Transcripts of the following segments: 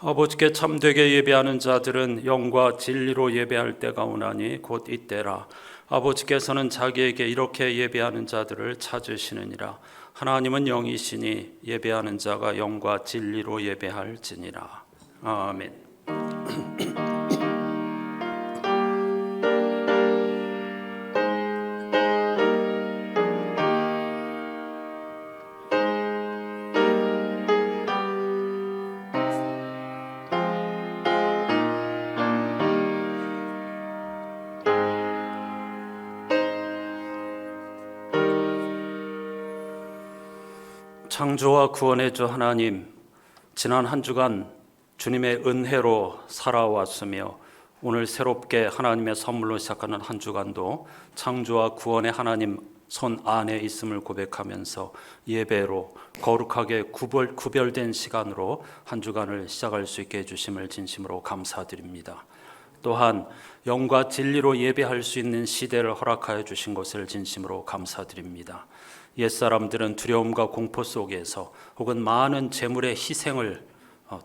아버지께 참되게 예배하는 자들은 영과 진리로 예배할 때가 오나니 곧 이때라. 아버지께서는 자기에게 이렇게 예배하는 자들을 찾으시느니라. 하나님은 영이시니 예배하는 자가 영과 진리로 예배할지니라. 아멘. 창조와 구원의 주 하나님, 지난 한 주간 주님의 은혜로 살아왔으며 오늘 새롭게 하나님의 선물로 시작하는 한 주간도 창조와 구원의 하나님 손 안에 있음을 고백하면서 예배로 거룩하게 구별된 시간으로 한 주간을 시작할 수 있게 해주심을 진심으로 감사드립니다. 또한 영과 진리로 예배할 수 있는 시대를 허락하여 주신 것을 진심으로 감사드립니다. 옛사람들은 두려움과 공포 속에서 혹은 많은 재물의 희생을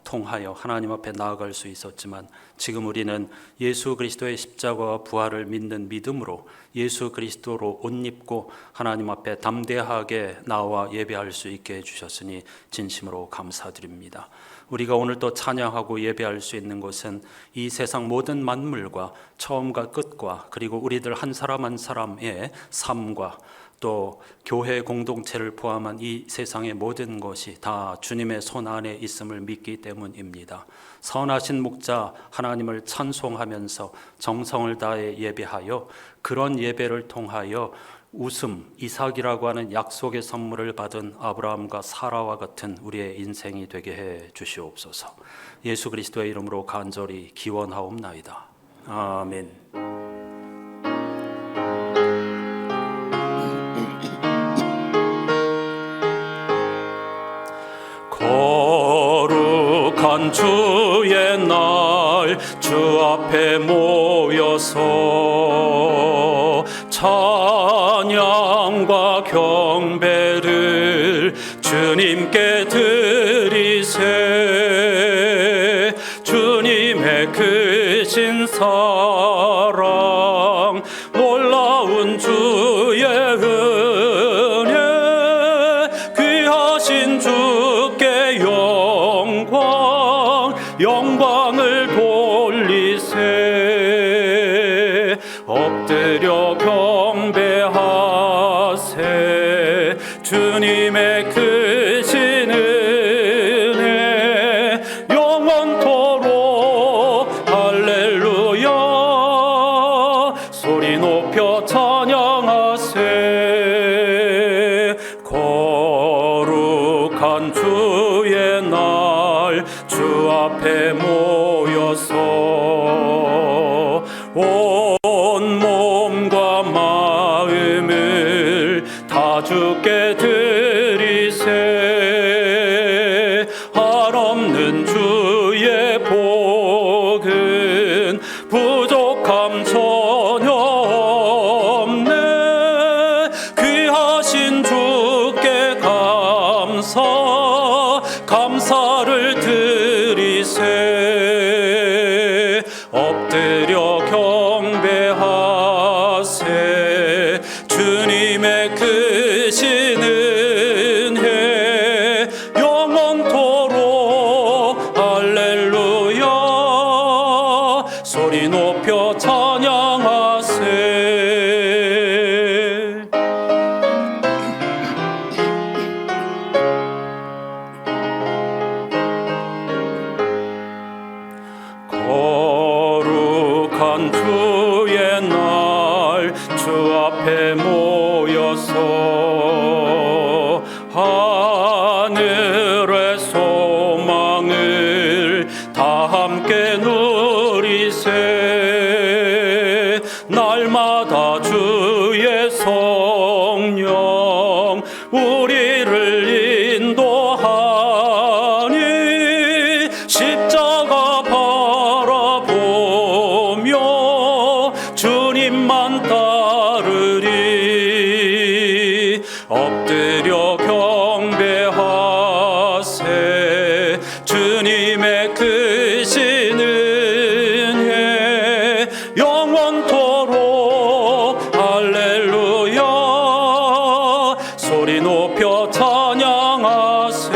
통하여 하나님 앞에 나아갈 수 있었지만 지금 우리는 예수 그리스도의 십자가와 부활을 믿는 믿음으로 예수 그리스도로 옷 입고 하나님 앞에 담대하게 나와 예배할 수 있게 해주셨으니 진심으로 감사드립니다. 우리가 오늘 또 찬양하고 예배할 수 있는 것은 이 세상 모든 만물과 처음과 끝과 그리고 우리들 한 사람 한 사람의 삶과 또 교회 공동체를 포함한 이 세상의 모든 것이 다 주님의 손 안에 있음을 믿기 때문입니다. 선하신 목자 하나님을 찬송하면서 정성을 다해 예배하여 그런 예배를 통하여 웃음, 이삭이라고 하는 약속의 선물을 받은 아브라함과 사라와 같은 우리의 인생이 되게 해 주시옵소서. 예수 그리스도의 이름으로 간절히 기원하옵나이다. 아멘. 거룩한 주의 날 주 앞에 모여서 찬양과 경배를 주님께 드리세. 주님의 크신 사랑 놀라운 주의 은혜 귀하신 주께 영광을 돌리세. 엎드려 경배하세. 주님의 크신 은혜 영원토록 할렐루야. 소리 높여 찬양하세. 거룩한 주의 날 주 앞에 모여서 온 몸과 마음을 다 주께 드리세. 한없는 주의 복은 부족함 전혀 없네. 귀하신 주께 감사를 드리세. 엎드려 경배하세. 주님의 크신 은혜 영원토록 할렐루야. 소리 높여 찬양하세. 거룩한 주의 날 주 앞에 모여서 하늘의 소망을 다 함께 누리세. 날마다 주의 성령 우리를 인도하니 십자가 바라보며 주님만 따르리. 크신 은혜 영원토록 할렐루야 소리 높여 찬양하세.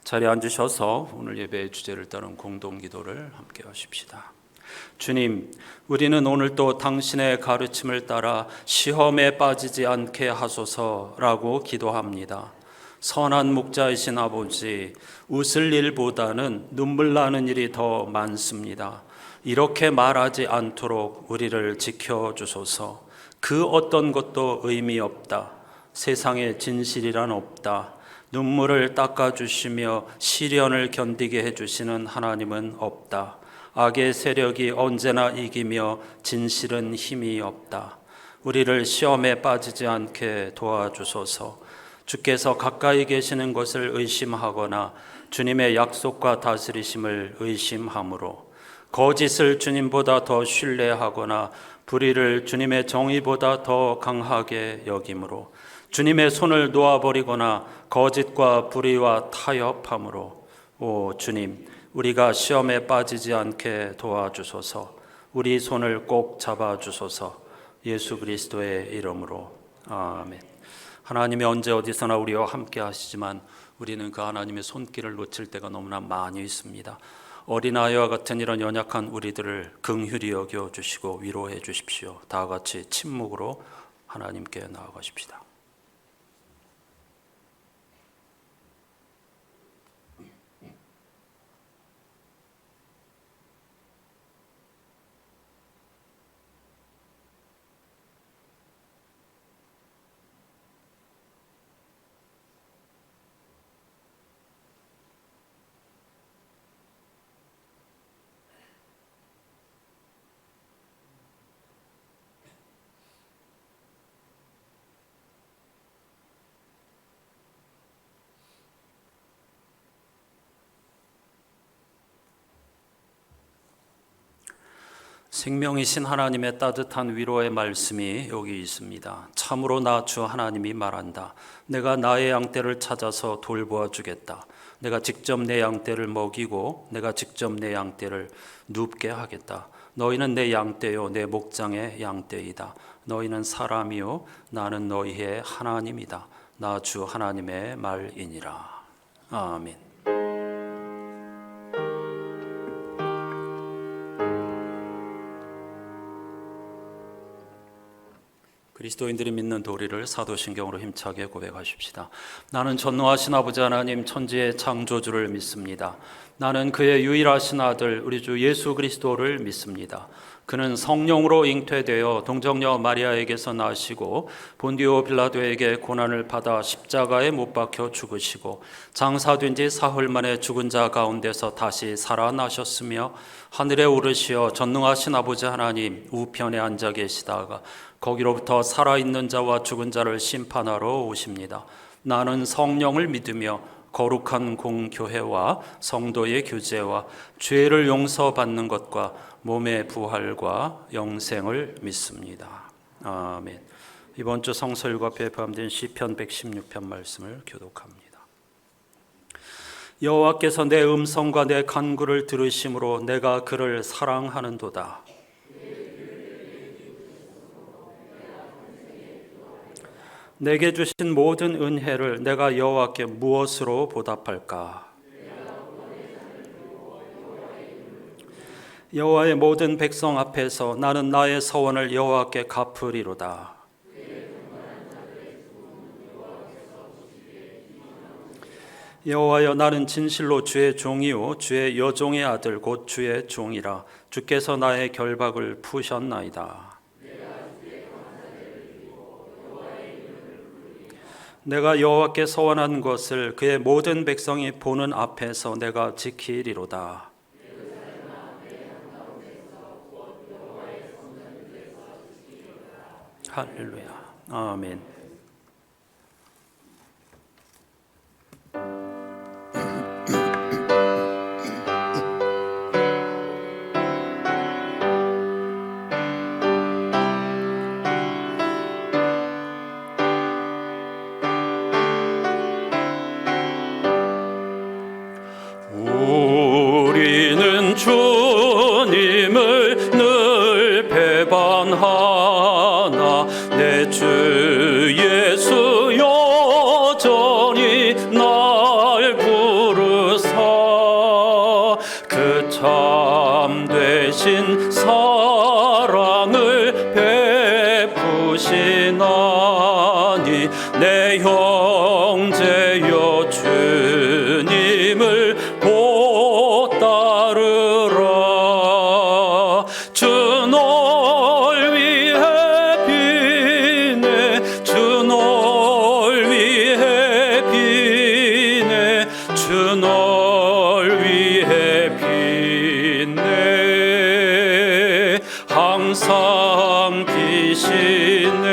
자리에 앉으셔서 오늘 예배의 주제를 따른 공동기도를 함께 하십시다. 주님, 우리는 오늘 또 당신의 가르침을 따라 시험에 빠지지 않게 하소서라고 기도합니다. 선한 목자이신 아버지, 웃을 일보다는 눈물 나는 일이 더 많습니다. 이렇게 말하지 않도록 우리를 지켜주소서. 그 어떤 것도 의미 없다. 세상에 진실이란 없다. 눈물을 닦아주시며 시련을 견디게 해주시는 하나님은 없다. 악의 세력이 언제나 이기며 진실은 힘이 없다. 우리를 시험에 빠지지 않게 도와주소서. 주께서 가까이 계시는 것을 의심하거나 주님의 약속과 다스리심을 의심함으로 거짓을 주님보다 더 신뢰하거나 불의를 주님의 정의보다 더 강하게 여김으로 주님의 손을 놓아버리거나 거짓과 불의와 타협함으로 오 주님, 우리가 시험에 빠지지 않게 도와주소서. 우리 손을 꼭 잡아주소서. 예수 그리스도의 이름으로 아멘. 하나님이 언제 어디서나 우리와 함께 하시지만 우리는 그 하나님의 손길을 놓칠 때가 너무나 많이 있습니다. 어린아이와 같은 이런 연약한 우리들을 긍휼히 여겨주시고 위로해 주십시오. 다 같이 침묵으로 하나님께 나아가십시다. 생명이신 하나님의 따뜻한 위로의 말씀이 여기 있습니다. 참으로 나 주 하나님이 말한다. 내가 나의 양떼를 찾아서 돌보아 주겠다. 내가 직접 내 양떼를 먹이고 내가 직접 내 양떼를 눕게 하겠다. 너희는 내 양떼요 내 목장의 양떼이다. 너희는 사람이요 나는 너희의 하나님이다. 나 주 하나님의 말이니라. 아멘. 그리스도인들이 믿는 도리를 사도신경으로 힘차게 고백하십시다. 나는 전능하신 아버지 하나님 천지의 창조주를 믿습니다. 나는 그의 유일하신 아들 우리 주 예수 그리스도를 믿습니다. 그는 성령으로 잉태되어 동정녀 마리아에게서 나시고 본디오 빌라도에게 고난을 받아 십자가에 못 박혀 죽으시고 장사된 지 사흘 만에 죽은 자 가운데서 다시 살아나셨으며 하늘에 오르시어 전능하신 아버지 하나님 우편에 앉아 계시다가 거기로부터 살아있는 자와 죽은 자를 심판하러 오십니다. 나는 성령을 믿으며 거룩한 공교회와 성도의 교제와 죄를 용서받는 것과 몸의 부활과 영생을 믿습니다. 아멘. 이번 주 성서일과표에 포함된 시편 116편 말씀을 교독합니다. 여호와께서 내 음성과 내 간구를 들으심으로 내가 그를 사랑하는도다. 내게 주신 모든 은혜를 내가 여호와께 무엇으로 보답할까? 여호와의 모든 백성 앞에서 나는 나의 서원을 여호와께 갚으리로다. 여호와여 나는 진실로 주의 종이요 주의 여종의 아들 곧 주의 종이라. 주께서 나의 결박을 푸셨나이다. 내가 여호와께 서원한 것을 그의 모든 백성이 보는 앞에서 내가 지키리로다. 할렐루야. 아멘. 날 부르사 그 참되신 사랑을 베푸시나니 내 형제여 주님을 곧 따르라. 주 널 위해 비네 주 널 위해 비네 주 널 위해 비네 항상 비시네.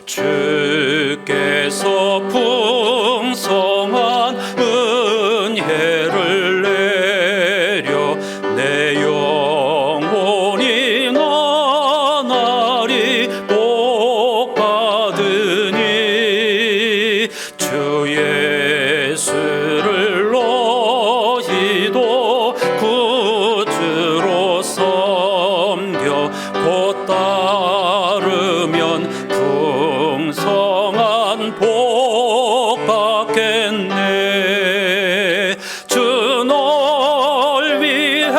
주께서 풍성한 은혜를 내려 내 영혼이 나날이 복 받으니 주 예수를 너희도 구주로 섬겨 곧 따르면 풍성한 복 받겠네. 주 널 위해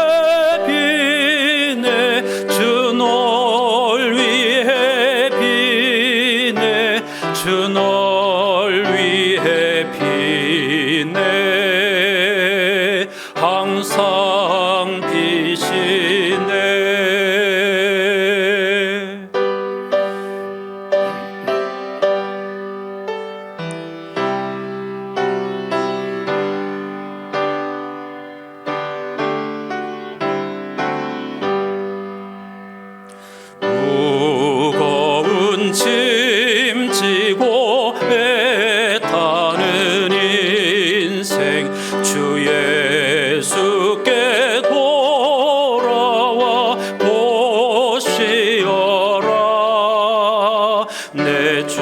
비네 주 널 위해 비네 주 널 위해 비네 항상 비시네. 무거운 짐 지고 애타는 인생 주 예수께 돌아와 보시어라. 내 주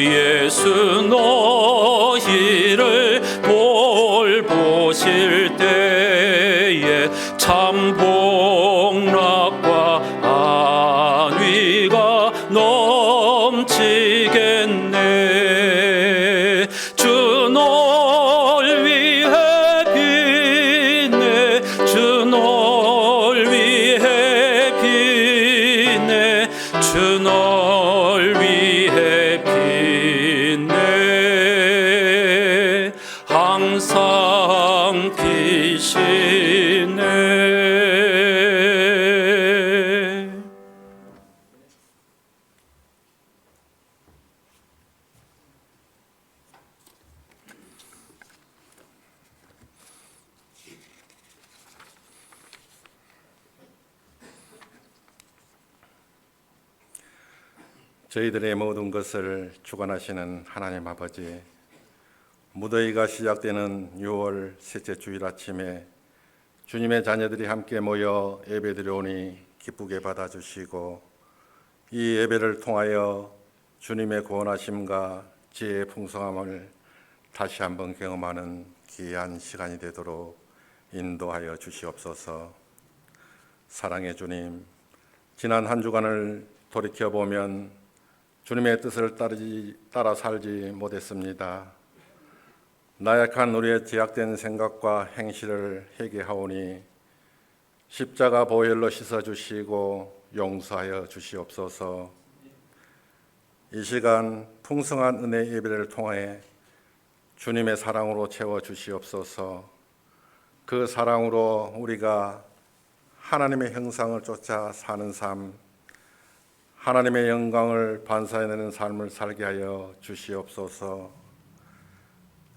예수 너희를 돌보실 때에 참 복락과 안위가 넘치겠네. 주 널 위해 비네 주 널 위해 비네 주 널 위해 비네 항상 비시네. 저희들의 모든 것을 주관하시는 하나님 아버지, 무더위가 시작되는 6월 셋째 주일 아침에 주님의 자녀들이 함께 모여 예배드려오니 기쁘게 받아주시고 이 예배를 통하여 주님의 구원하심과 지혜의 풍성함을 다시 한번 경험하는 귀한 시간이 되도록 인도하여 주시옵소서. 사랑의 주님, 지난 한 주간을 돌이켜보면 주님의 뜻을 따라 살지 못했습니다. 나약한 우리의 제약된 생각과 행실을 회개하오니 십자가 보혈로 씻어주시고 용서하여 주시옵소서. 이 시간 풍성한 은혜 예배를 통해 주님의 사랑으로 채워주시옵소서. 그 사랑으로 우리가 하나님의 형상을 쫓아 사는 삶, 하나님의 영광을 반사해내는 삶을 살게 하여 주시옵소서.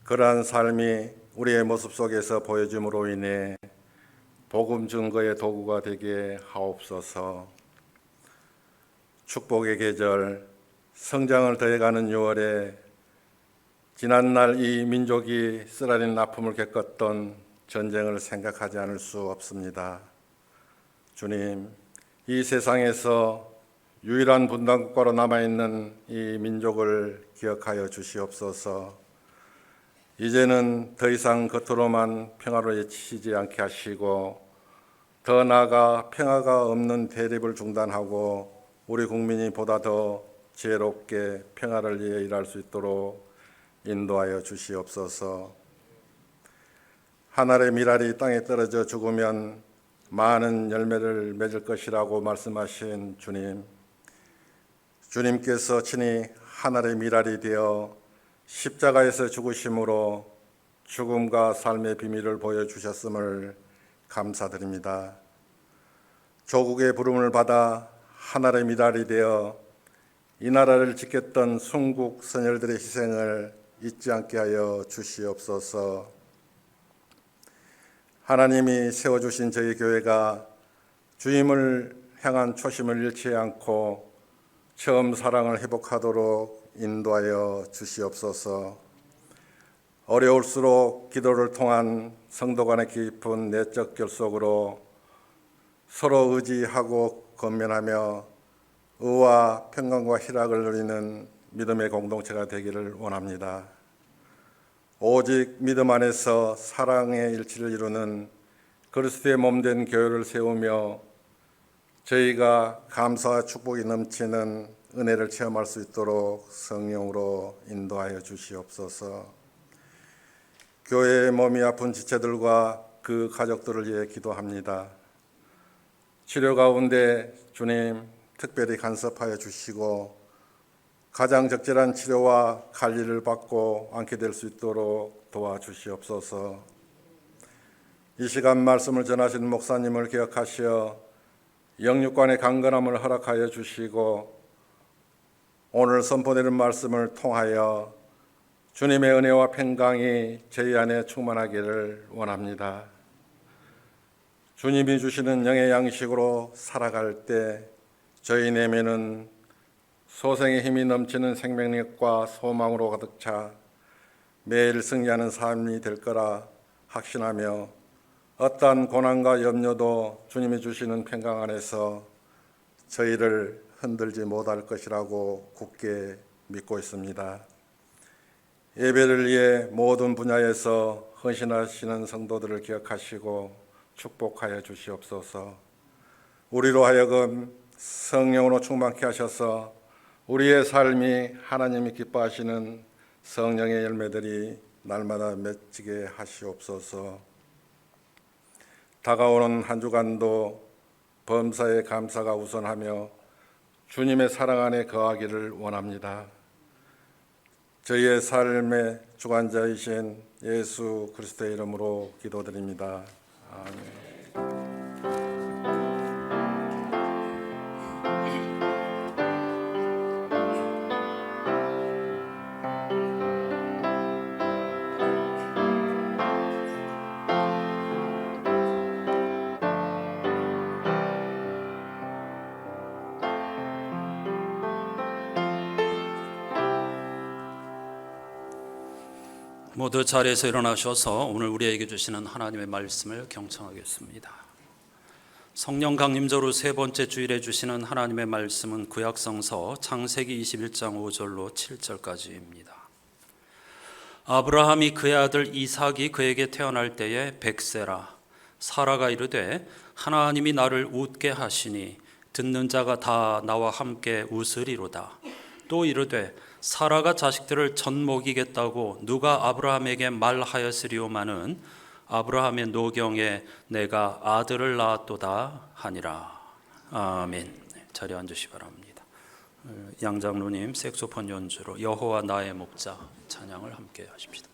그러한 삶이 우리의 모습 속에서 보여줌으로 인해 복음 증거의 도구가 되게 하옵소서. 축복의 계절, 성장을 더해가는 6월에 지난날 이 민족이 쓰라린 아픔을 겪었던 전쟁을 생각하지 않을 수 없습니다. 주님, 이 세상에서 유일한 분단국가로 남아있는 이 민족을 기억하여 주시옵소서. 이제는 더 이상 겉으로만 평화를 외치지 않게 하시고 더 나아가 평화가 없는 대립을 중단하고 우리 국민이 보다 더 지혜롭게 평화를 위해 일할 수 있도록 인도하여 주시옵소서. 하늘의 밀알이 땅에 떨어져 죽으면 많은 열매를 맺을 것이라고 말씀하신 주님, 주님께서 친히 하늘의 밀알이 되어 십자가에서 죽으심으로 죽음과 삶의 비밀을 보여주셨음을 감사드립니다. 조국의 부름을 받아 하늘의 밀알이 되어 이 나라를 지켰던 순국 선열들의 희생을 잊지 않게 하여 주시옵소서. 하나님이 세워주신 저희 교회가 주님을 향한 초심을 잃지 않고 처음 사랑을 회복하도록 인도하여 주시옵소서. 어려울수록 기도를 통한 성도 간의 깊은 내적 결속으로 서로 의지하고 건면하며 의와 평강과 희락을 누리는 믿음의 공동체가 되기를 원합니다. 오직 믿음 안에서 사랑의 일치를 이루는 그리스도의 몸된 교회를 세우며 저희가 감사와 축복이 넘치는 은혜를 체험할 수 있도록 성령으로 인도하여 주시옵소서. 교회의 몸이 아픈 지체들과 그 가족들을 위해 기도합니다. 치료 가운데 주님 특별히 간섭하여 주시고 가장 적절한 치료와 관리를 받고 앉게 될 수 있도록 도와주시옵소서. 이 시간 말씀을 전하신 목사님을 기억하시어 영육간의 강건함을 허락하여 주시고 오늘 선포되는 말씀을 통하여 주님의 은혜와 평강이 저희 안에 충만하기를 원합니다. 주님이 주시는 영의 양식으로 살아갈 때 저희 내면은 소생의 힘이 넘치는 생명력과 소망으로 가득 차 매일 승리하는 삶이 될 거라 확신하며 어떠한 고난과 염려도 주님이 주시는 평강 안에서 저희를 흔들지 못할 것이라고 굳게 믿고 있습니다. 예배를 위해 모든 분야에서 헌신하시는 성도들을 기억하시고 축복하여 주시옵소서. 우리로 하여금 성령으로 충만케 하셔서 우리의 삶이 하나님이 기뻐하시는 성령의 열매들이 날마다 맺히게 하시옵소서. 다가오는 한 주간도 범사에 감사가 우선하며 주님의 사랑 안에 거하기를 원합니다. 저희의 삶의 주관자이신 예수 그리스도의 이름으로 기도드립니다. 아멘. 모두 자리에서 일어나셔서 오늘 우리에게 주시는 하나님의 말씀을 경청하겠습니다. 성령 강림절후 세 번째 주일에 주시는 하나님의 말씀은 구약성서 창세기 21장 5절로 7절까지입니다. 아브라함이 그의 아들 이삭이 그에게 태어날 때에 백세라. 사라가 이르되 하나님이 나를 웃게 하시니 듣는 자가 다 나와 함께 웃으리로다. 또 이르되 사라가 자식들을 젖 먹이겠다고 누가 아브라함에게 말하였으리오마는 아브라함의 노경에 내가 아들을 낳았도다 하니라. 아멘. 자리에 앉으시 바랍니다. 양장로님 색소폰 연주로 여호와 나의 목자 찬양을 함께 하십시다.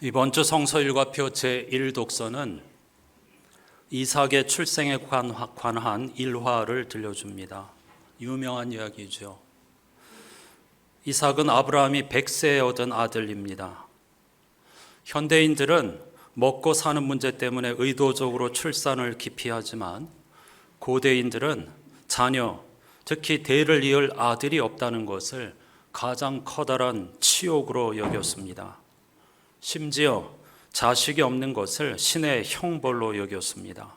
이번 주 성서일과표 제1독서는 이삭의 출생에 관한 일화를 들려줍니다. 유명한 이야기죠. 이삭은 아브라함이 100세에 얻은 아들입니다. 현대인들은 먹고 사는 문제 때문에 의도적으로 출산을 기피하지만 고대인들은 자녀, 특히 대를 이을 아들이 없다는 것을 가장 커다란 치욕으로 여겼습니다. 심지어 자식이 없는 것을 신의 형벌로 여겼습니다.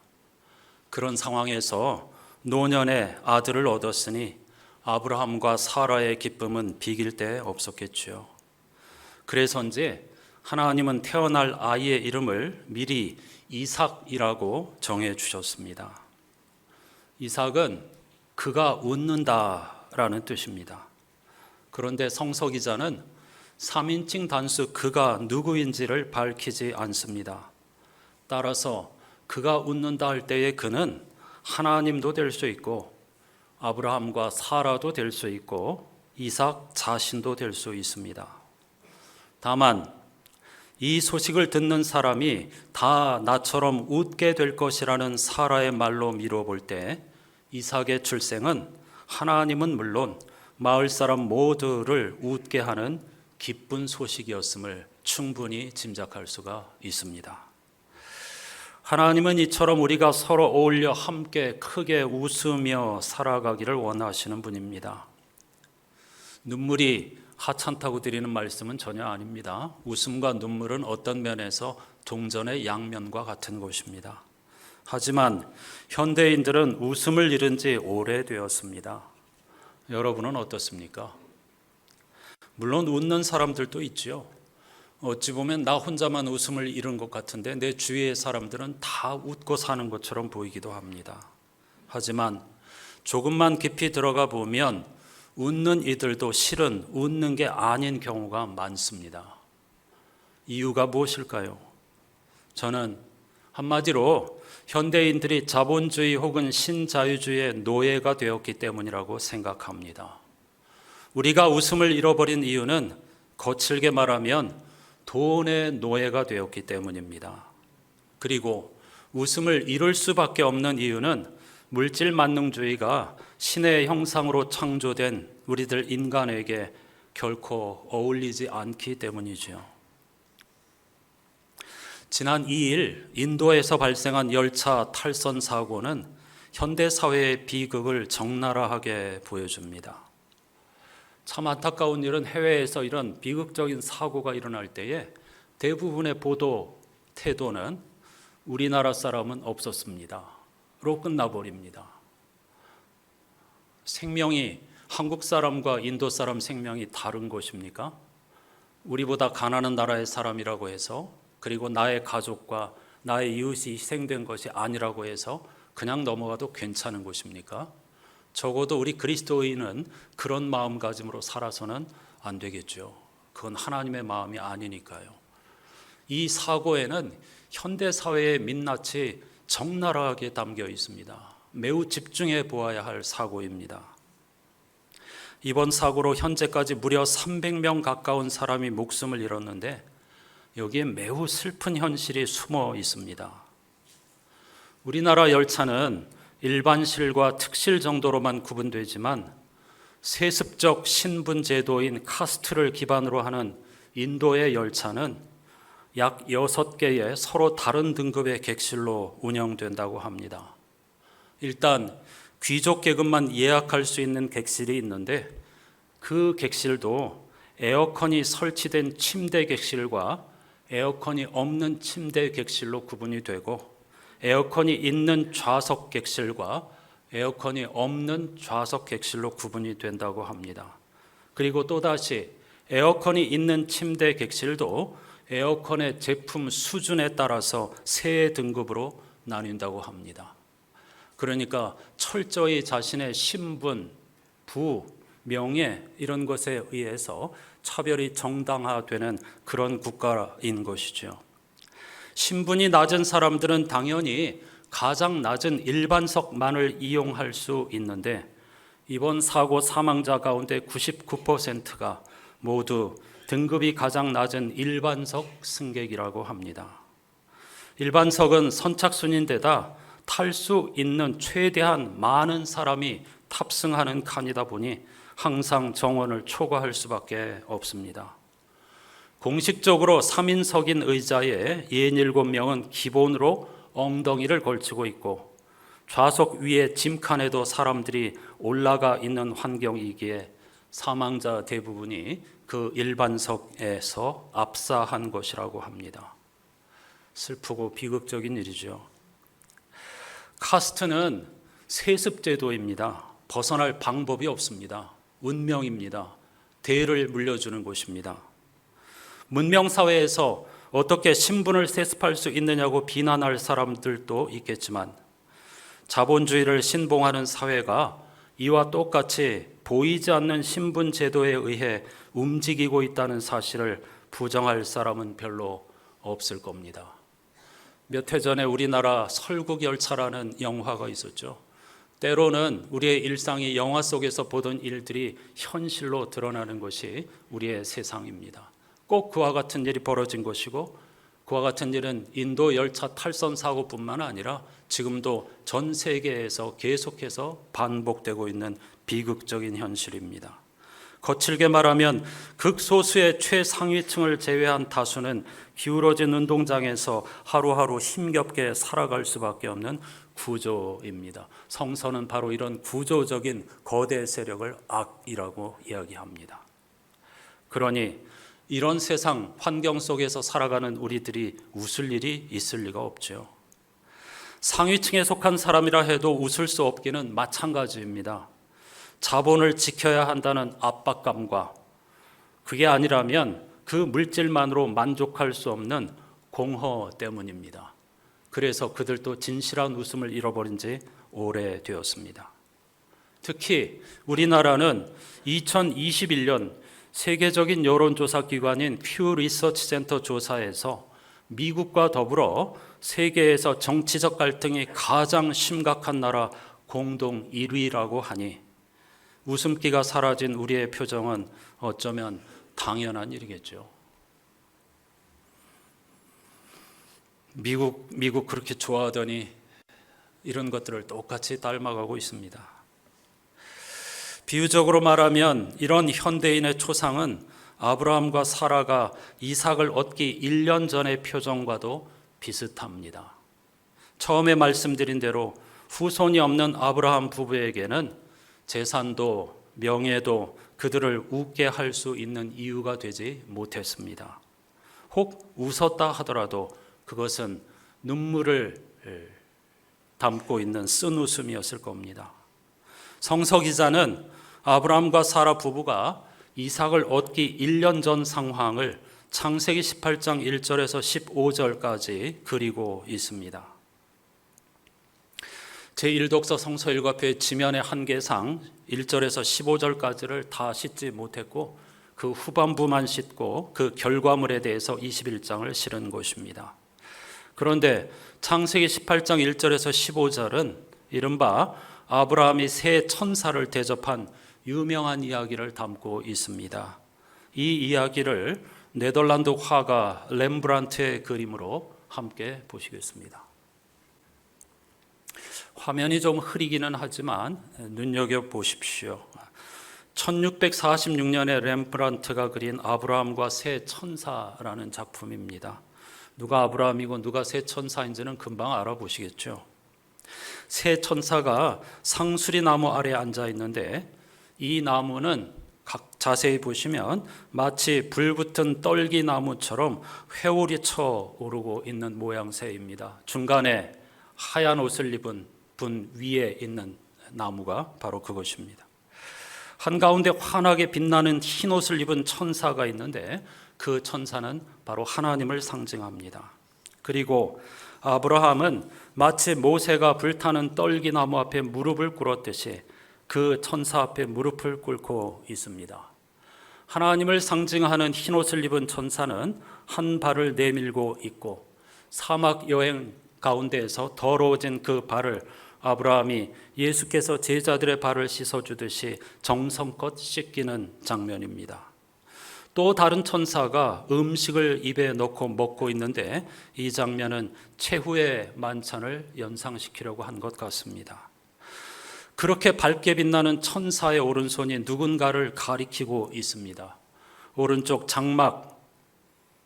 그런 상황에서 노년에 아들을 얻었으니 아브라함과 사라의 기쁨은 비길 데 없었겠지요. 그래서인지 하나님은 태어날 아이의 이름을 미리 이삭이라고 정해 주셨습니다. 이삭은 그가 웃는다라는 뜻입니다. 그런데 성서 기자는 3인칭 단수 그가 누구인지를 밝히지 않습니다. 따라서 그가 웃는다 할 때의 그는 하나님도 될 수 있고 아브라함과 사라도 될 수 있고 이삭 자신도 될 수 있습니다. 다만 이 소식을 듣는 사람이 다 나처럼 웃게 될 것이라는 사라의 말로 미뤄볼 때 이삭의 출생은 하나님은 물론 마을 사람 모두를 웃게 하는 기쁜 소식이었음을 충분히 짐작할 수가 있습니다. 하나님은 이처럼 우리가 서로 어울려 함께 크게 웃으며 살아가기를 원하시는 분입니다. 눈물이 하찮다고 드리는 말씀은 전혀 아닙니다. 웃음과 눈물은 어떤 면에서 동전의 양면과 같은 것입니다. 하지만 현대인들은 웃음을 잃은 지 오래되었습니다. 여러분은 어떻습니까? 물론 웃는 사람들도 있지요. 어찌 보면 나 혼자만 웃음을 잃은 것 같은데 내 주위의 사람들은 다 웃고 사는 것처럼 보이기도 합니다. 하지만 조금만 깊이 들어가 보면 웃는 이들도 실은 웃는 게 아닌 경우가 많습니다. 이유가 무엇일까요? 저는 한마디로 현대인들이 자본주의 혹은 신자유주의의 노예가 되었기 때문이라고 생각합니다. 우리가 웃음을 잃어버린 이유는 거칠게 말하면 돈의 노예가 되었기 때문입니다. 그리고 웃음을 잃을 수밖에 없는 이유는 물질 만능주의가 신의 형상으로 창조된 우리들 인간에게 결코 어울리지 않기 때문이죠. 지난 2일 인도에서 발생한 열차 탈선 사고는 현대 사회의 비극을 적나라하게 보여줍니다. 참 안타까운 일은 해외에서 이런 비극적인 사고가 일어날 때에 대부분의 보도 태도는 우리나라 사람은 없었습니다.로 끝나버립니다. 생명이 한국 사람과 인도 사람 생명이 다른 것입니까? 우리보다 가난한 나라의 사람이라고 해서 그리고 나의 가족과 나의 이웃이 희생된 것이 아니라고 해서 그냥 넘어가도 괜찮은 것입니까? 적어도 우리 그리스도인은 그런 마음가짐으로 살아서는 안 되겠죠. 그건 하나님의 마음이 아니니까요. 이 사고에는 현대사회의 민낯이 적나라하게 담겨 있습니다. 매우 집중해 보아야 할 사고입니다. 이번 사고로 현재까지 무려 300명 가까운 사람이 목숨을 잃었는데 여기에 매우 슬픈 현실이 숨어 있습니다. 우리나라 열차는 일반실과 특실 정도로만 구분되지만 세습적 신분 제도인 카스트를 기반으로 하는 인도의 열차는 약 6개의 서로 다른 등급의 객실로 운영된다고 합니다. 일단 귀족 계급만 예약할 수 있는 객실이 있는데 그 객실도 에어컨이 설치된 침대 객실과 에어컨이 없는 침대 객실로 구분이 되고 에어컨이 있는 좌석 객실과 에어컨이 없는 좌석 객실로 구분이 된다고 합니다. 그리고 또다시 에어컨이 있는 침대 객실도 에어컨의 제품 수준에 따라서 세 등급으로 나뉜다고 합니다. 그러니까 철저히 자신의 신분, 부, 명예 이런 것에 의해서 차별이 정당화되는 그런 국가인 것이죠. 신분이 낮은 사람들은 당연히 가장 낮은 일반석만을 이용할 수 있는데 이번 사고 사망자 가운데 99%가 모두 등급이 가장 낮은 일반석 승객이라고 합니다. 일반석은 선착순인데다 탈 수 있는 최대한 많은 사람이 탑승하는 칸이다 보니 항상 정원을 초과할 수밖에 없습니다. 공식적으로 3인석인 의자에 67명은 기본으로 엉덩이를 걸치고 있고 좌석 위에 짐칸에도 사람들이 올라가 있는 환경이기에 사망자 대부분이 그 일반석에서 압사한 것이라고 합니다. 슬프고 비극적인 일이죠. 카스트는 세습제도입니다. 벗어날 방법이 없습니다. 운명입니다. 대를 물려주는 곳입니다. 문명사회에서 어떻게 신분을 세습할 수 있느냐고 비난할 사람들도 있겠지만 자본주의를 신봉하는 사회가 이와 똑같이 보이지 않는 신분 제도에 의해 움직이고 있다는 사실을 부정할 사람은 별로 없을 겁니다. 몇 해 전에 우리나라 설국열차라는 영화가 있었죠. 때로는 우리의 일상이 영화 속에서 보던 일들이 현실로 드러나는 것이 우리의 세상입니다. 꼭 그와 같은 일이 벌어진 것이고 그와 같은 일은 인도 열차 탈선 사고뿐만 아니라 지금도 전 세계에서 계속해서 반복되고 있는 비극적인 현실입니다. 거칠게 말하면 극소수의 최상위층을 제외한 다수는 기울어진 운동장에서 하루하루 힘겹게 살아갈 수밖에 없는 구조입니다. 성서는 바로 이런 구조적인 거대 세력을 악이라고 이야기합니다. 그러니 이런 세상 환경 속에서 살아가는 우리들이 웃을 일이 있을 리가 없죠. 상위층에 속한 사람이라 해도 웃을 수 없기는 마찬가지입니다. 자본을 지켜야 한다는 압박감과 그게 아니라면 그 물질만으로 만족할 수 없는 공허 때문입니다. 그래서 그들도 진실한 웃음을 잃어버린 지 오래되었습니다. 특히 우리나라는 2021년 세계적인 여론조사 기관인 퓨 리서치 센터 조사에서 미국과 더불어 세계에서 정치적 갈등이 가장 심각한 나라 공동 1위라고 하니 웃음기가 사라진 우리의 표정은 어쩌면 당연한 일이겠죠. 미국 그렇게 좋아하더니 이런 것들을 똑같이 닮아가고 있습니다. 비유적으로 말하면 이런 현대인의 초상은 아브라함과 사라가 이삭을 얻기 1년 전의 표정과도 비슷합니다. 처음에 말씀드린 대로 후손이 없는 아브라함 부부에게는 재산도 명예도 그들을 웃게 할 수 있는 이유가 되지 못했습니다. 혹 웃었다 하더라도 그것은 눈물을 담고 있는 쓴 웃음이었을 겁니다. 성서 기자는 아브라함과 사라 부부가 이삭을 얻기 1년 전 상황을 창세기 18장 1절에서 15절까지 그리고 있습니다. 제1독서 성서 일과표의 지면의 한계상 1절에서 15절까지를 다 싣지 못했고 그 후반부만 싣고 그 결과물에 대해서 21장을 실은 것입니다. 그런데 창세기 18장 1절에서 15절은 이른바 아브라함이 새 천사를 대접한 유명한 이야기를 담고 있습니다. 이 이야기를 네덜란드 화가 렘브란트의 그림으로 함께 보시겠습니다. 화면이 좀 흐리기는 하지만 눈여겨보십시오. 1646년에 렘브란트가 그린 아브라함과 새 천사라는 작품입니다. 누가 아브라함이고 누가 새 천사인지는 금방 알아보시겠죠. 새 천사가 상수리 나무 아래에 앉아 있는데 이 나무는 자세히 보시면 마치 불붙은 떨기나무처럼 회오리 쳐 오르고 있는 모양새입니다. 중간에 하얀 옷을 입은 분 위에 있는 나무가 바로 그것입니다. 한가운데 환하게 빛나는 흰 옷을 입은 천사가 있는데 그 천사는 바로 하나님을 상징합니다. 그리고 아브라함은 마치 모세가 불타는 떨기나무 앞에 무릎을 꿇었듯이 그 천사 앞에 무릎을 꿇고 있습니다. 하나님을 상징하는 흰 옷을 입은 천사는 한 발을 내밀고 있고 사막 여행 가운데에서 더러워진 그 발을 아브라함이 예수께서 제자들의 발을 씻어주듯이 정성껏 씻기는 장면입니다. 또 다른 천사가 음식을 입에 넣고 먹고 있는데 이 장면은 최후의 만찬을 연상시키려고 한 것 같습니다. 그렇게 밝게 빛나는 천사의 오른손이 누군가를 가리키고 있습니다. 오른쪽 장막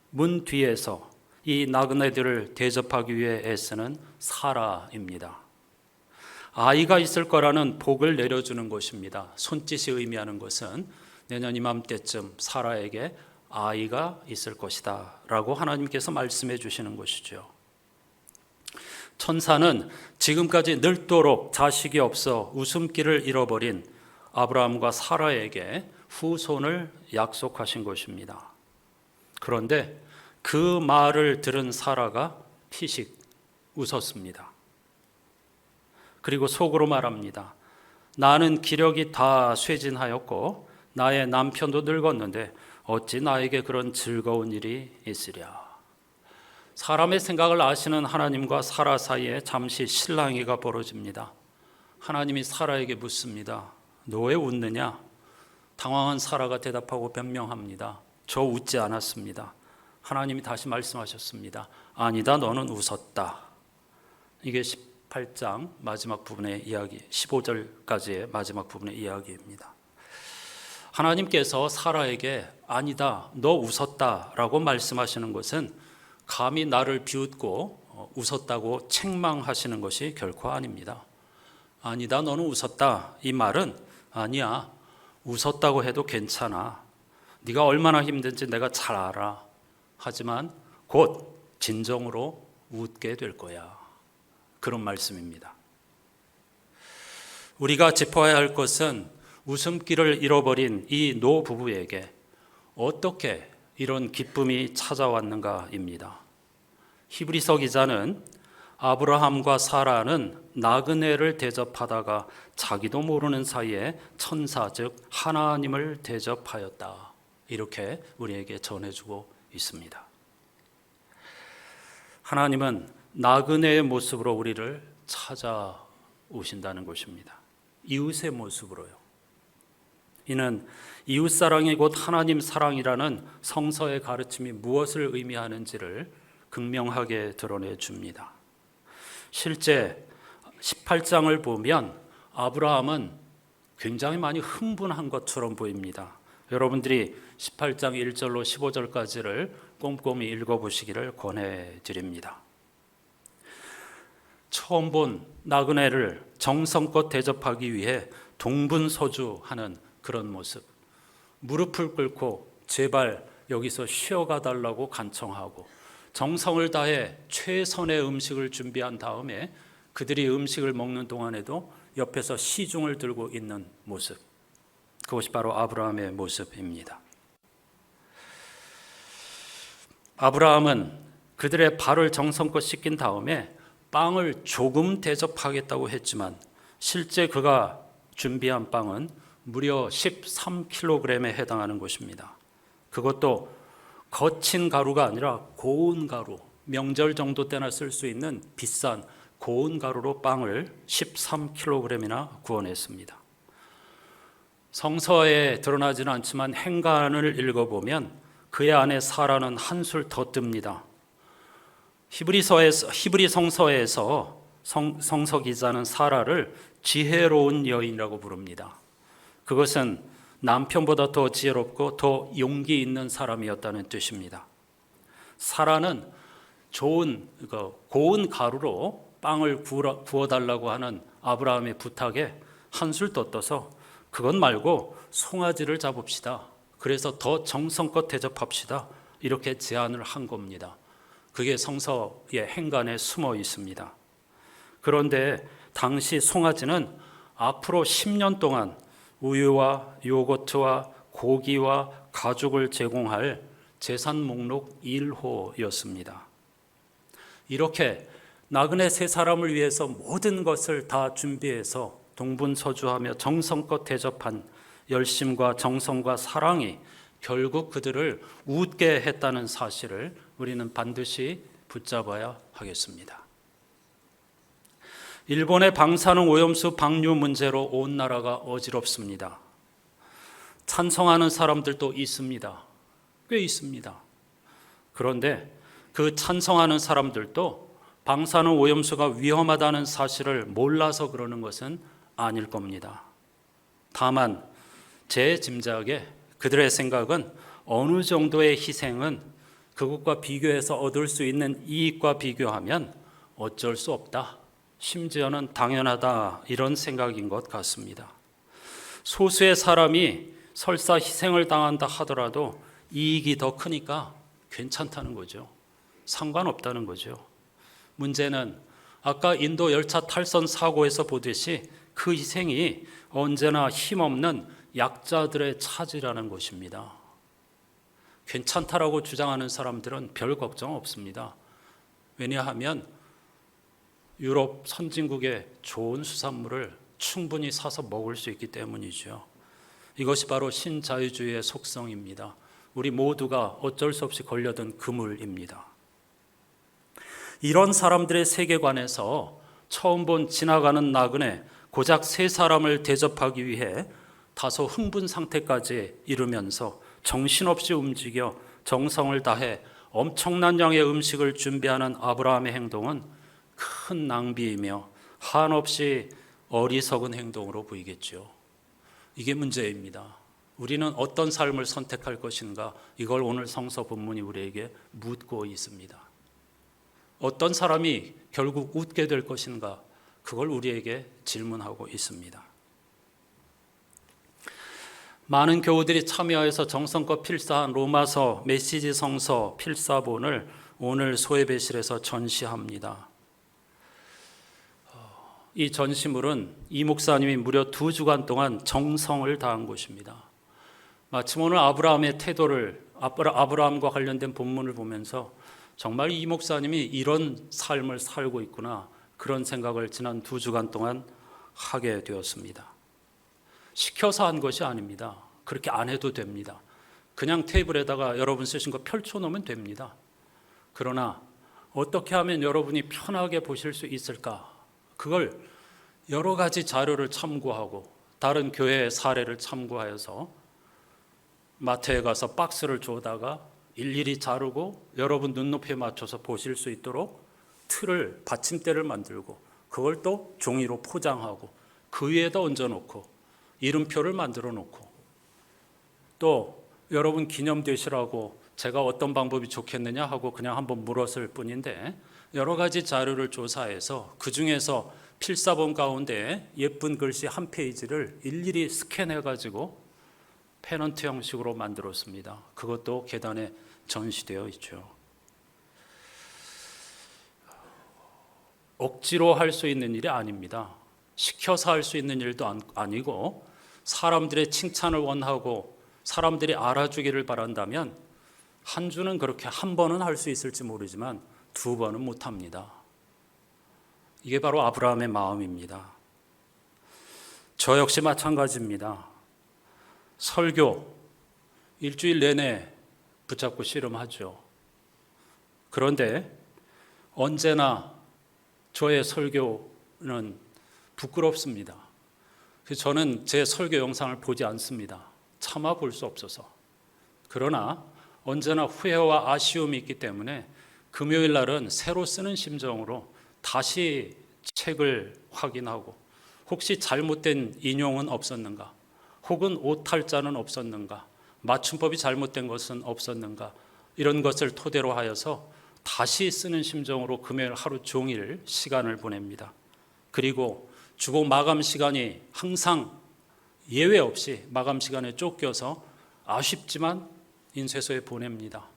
문 뒤에서 이 나그네들을 대접하기 위해 애쓰는 사라입니다. 아이가 있을 거라는 복을 내려주는 것입니다. 손짓이 의미하는 것은 내년 이맘때쯤 사라에게 아이가 있을 것이다 라고 하나님께서 말씀해 주시는 것이죠. 천사는 지금까지 늙도록 자식이 없어 웃음기를 잃어버린 아브라함과 사라에게 후손을 약속하신 것입니다. 그런데 그 말을 들은 사라가 피식 웃었습니다. 그리고 속으로 말합니다. 나는 기력이 다 쇠진하였고 나의 남편도 늙었는데 어찌 나에게 그런 즐거운 일이 있으랴. 사람의 생각을 아시는 하나님과 사라 사이에 잠시 실랑이가 벌어집니다. 하나님이 사라에게 묻습니다. 너 왜 웃느냐? 당황한 사라가 대답하고 변명합니다. 저 웃지 않았습니다. 하나님이 다시 말씀하셨습니다. 아니다, 너는 웃었다. 이게 18장 마지막 부분의 이야기, 15절까지의 마지막 부분의 이야기입니다. 하나님께서 사라에게 아니다, 너 웃었다라고 말씀하시는 것은 감히 나를 비웃고 웃었다고 책망하시는 것이 결코 아닙니다. 아니다, 너는 웃었다. 이 말은 아니야, 웃었다고 해도 괜찮아. 네가 얼마나 힘든지 내가 잘 알아. 하지만 곧 진정으로 웃게 될 거야. 그런 말씀입니다. 우리가 짚어야 할 것은 웃음기를 잃어버린 이 노 부부에게 어떻게 이런 기쁨이 찾아왔는가입니다. 히브리서 기자는 아브라함과 사라는 나그네를 대접하다가 자기도 모르는 사이에 천사 즉 하나님을 대접하였다. 이렇게 우리에게 전해주고 있습니다. 하나님은 나그네의 모습으로 우리를 찾아오신다는 것입니다. 이웃의 모습으로요. 이는 이웃사랑이 곧 하나님 사랑이라는 성서의 가르침이 무엇을 의미하는지를 극명하게 드러내 줍니다. 실제 18장을 보면 아브라함은 굉장히 많이 흥분한 것처럼 보입니다. 여러분들이 18장 1절로 15절까지를 꼼꼼히 읽어보시기를 권해드립니다. 처음 본 나그네를 정성껏 대접하기 위해 동분서주하는 그런 모습, 무릎을 꿇고 제발 여기서 쉬어가 달라고 간청하고 정성을 다해 최선의 음식을 준비한 다음에 그들이 음식을 먹는 동안에도 옆에서 시중을 들고 있는 모습, 그것이 바로 아브라함의 모습입니다. 아브라함은 그들의 발을 정성껏 씻긴 다음에 빵을 조금 대접하겠다고 했지만 실제 그가 준비한 빵은 무려 13kg에 해당하는 것입니다. 그것도 거친 가루가 아니라 고운 가루, 명절 정도 때나 쓸 수 있는 비싼 고운 가루로 빵을 13kg이나 구워냈습니다. 성서에 드러나지는 않지만 행간을 읽어보면 그의 아내 사라는 한술 더 뜹니다. 히브리 성서에서 성서 기자는 사라를 지혜로운 여인이라고 부릅니다. 그것은 남편보다 더 지혜롭고 더 용기 있는 사람이었다는 뜻입니다. 사라는 좋은 고운 가루로 빵을 구워달라고 하는 아브라함의 부탁에 한술 더 떠서 그것 말고 송아지를 잡읍시다. 그래서 더 정성껏 대접합시다. 이렇게 제안을 한 겁니다. 그게 성서의 행간에 숨어 있습니다. 그런데 당시 송아지는 앞으로 10년 동안 우유와 요거트와 고기와 가죽을 제공할 재산 목록 1호였습니다. 이렇게 나그네 세 사람을 위해서 모든 것을 다 준비해서 동분서주하며 정성껏 대접한 열심과 정성과 사랑이 결국 그들을 웃게 했다는 사실을 우리는 반드시 붙잡아야 하겠습니다. 일본의 방사능 오염수 방류 문제로 온 나라가 어지럽습니다. 찬성하는 사람들도 있습니다. 꽤 있습니다. 그런데 그 찬성하는 사람들도 방사능 오염수가 위험하다는 사실을 몰라서 그러는 것은 아닐 겁니다. 다만 제 짐작에 그들의 생각은 어느 정도의 희생은 그것과 비교해서 얻을 수 있는 이익과 비교하면 어쩔 수 없다, 심지어는 당연하다, 이런 생각인 것 같습니다. 소수의 사람이 설사 희생을 당한다 하더라도 이익이 더 크니까 괜찮다는 거죠. 상관없다는 거죠. 문제는 아까 인도 열차 탈선 사고에서 보듯이 그 희생이 언제나 힘없는 약자들의 차지라는 것입니다. 괜찮다라고 주장하는 사람들은 별 걱정 없습니다. 왜냐하면 유럽 선진국의 좋은 수산물을 충분히 사서 먹을 수 있기 때문이죠. 이것이 바로 신자유주의의 속성입니다. 우리 모두가 어쩔 수 없이 걸려든 그물입니다. 이런 사람들의 세계관에서 처음 본 지나가는 나그네 고작 세 사람을 대접하기 위해 다소 흥분 상태까지 이르면서 정신없이 움직여 정성을 다해 엄청난 양의 음식을 준비하는 아브라함의 행동은 큰 낭비이며 한없이 어리석은 행동으로 보이겠죠. 이게 문제입니다. 우리는 어떤 삶을 선택할 것인가, 이걸 오늘 성서 본문이 우리에게 묻고 있습니다. 어떤 사람이 결국 웃게 될 것인가, 그걸 우리에게 질문하고 있습니다. 많은 교우들이 참여해서 정성껏 필사한 로마서 메시지 성서 필사본을 오늘 소예배실에서 전시합니다. 이 전시물은 이 목사님이 무려 2주간 동안 정성을 다한 것입니다. 마침 오늘 아브라함의 태도를, 아브라함과 관련된 본문을 보면서 정말 이 목사님이 이런 삶을 살고 있구나, 그런 생각을 지난 2주간 동안 하게 되었습니다. 시켜서 한 것이 아닙니다. 그렇게 안 해도 됩니다. 그냥 테이블에다가 여러분 쓰신 거 펼쳐놓으면 됩니다. 그러나 어떻게 하면 여러분이 편하게 보실 수 있을까? 그걸 여러 가지 자료를 참고하고 다른 교회의 사례를 참고하여서 마트에 가서 박스를 줘다가 일일이 자르고 여러분 눈높이에 맞춰서 보실 수 있도록 틀을, 받침대를 만들고 그걸 또 종이로 포장하고 그 위에다 얹어놓고 이름표를 만들어 놓고 또 여러분 기념되시라고 제가 어떤 방법이 좋겠느냐 하고 그냥 한번 물었을 뿐인데 여러 가지 자료를 조사해서 그 중에서 필사본 가운데 예쁜 글씨 한 페이지를 일일이 스캔해가지고 페넌트 형식으로 만들었습니다. 그것도 계단에 전시되어 있죠. 억지로 할 수 있는 일이 아닙니다. 시켜서 할 수 있는 일도 아니고 사람들의 칭찬을 원하고 사람들이 알아주기를 바란다면 한 주는 그렇게 한 번은 할 수 있을지 모르지만 2번은 못합니다. 이게 바로 아브라함의 마음입니다. 저 역시 마찬가지입니다. 설교 일주일 내내 붙잡고 씨름하죠. 그런데 언제나 저의 설교는 부끄럽습니다. 그래서 저는 제 설교 영상을 보지 않습니다. 차마 볼 수 없어서. 그러나 언제나 후회와 아쉬움이 있기 때문에 금요일 날은 새로 쓰는 심정으로 다시 책을 확인하고 혹시 잘못된 인용은 없었는가, 혹은 오탈자는 없었는가, 맞춤법이 잘못된 것은 없었는가, 이런 것을 토대로 하여서 다시 쓰는 심정으로 금요일 하루 종일 시간을 보냅니다. 그리고 주보 마감 시간이 항상 예외 없이 마감 시간에 쫓겨서 아쉽지만 인쇄소에 보냅니다.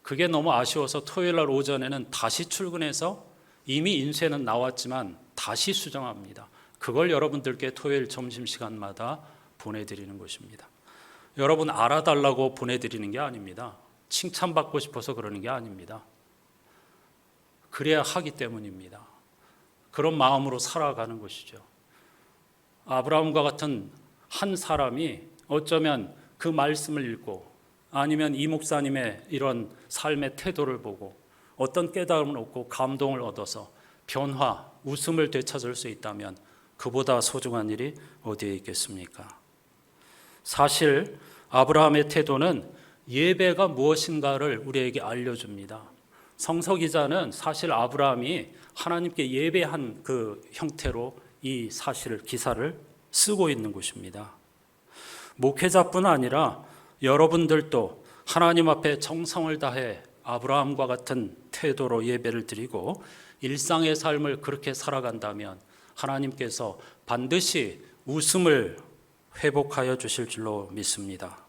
그게 너무 아쉬워서 토요일 날 오전에는 다시 출근해서 이미 인쇄는 나왔지만 다시 수정합니다. 그걸 여러분들께 토요일 점심시간마다 보내드리는 것입니다. 여러분 알아달라고 보내드리는 게 아닙니다. 칭찬받고 싶어서 그러는 게 아닙니다. 그래야 하기 때문입니다. 그런 마음으로 살아가는 것이죠. 아브라함과 같은 한 사람이 어쩌면 그 말씀을 읽고 아니면 이 목사님의 이런 삶의 태도를 보고 어떤 깨달음을 얻고 감동을 얻어서 변화, 웃음을 되찾을 수 있다면 그보다 소중한 일이 어디에 있겠습니까? 사실 아브라함의 태도는 예배가 무엇인가를 우리에게 알려줍니다. 성서 기자는 사실 아브라함이 하나님께 예배한 그 형태로 이 사실을 기사를 쓰고 있는 것입니다. 목회자뿐 아니라 여러분들도 하나님 앞에 정성을 다해 아브라함과 같은 태도로 예배를 드리고 일상의 삶을 그렇게 살아간다면 하나님께서 반드시 웃음을 회복하여 주실 줄로 믿습니다.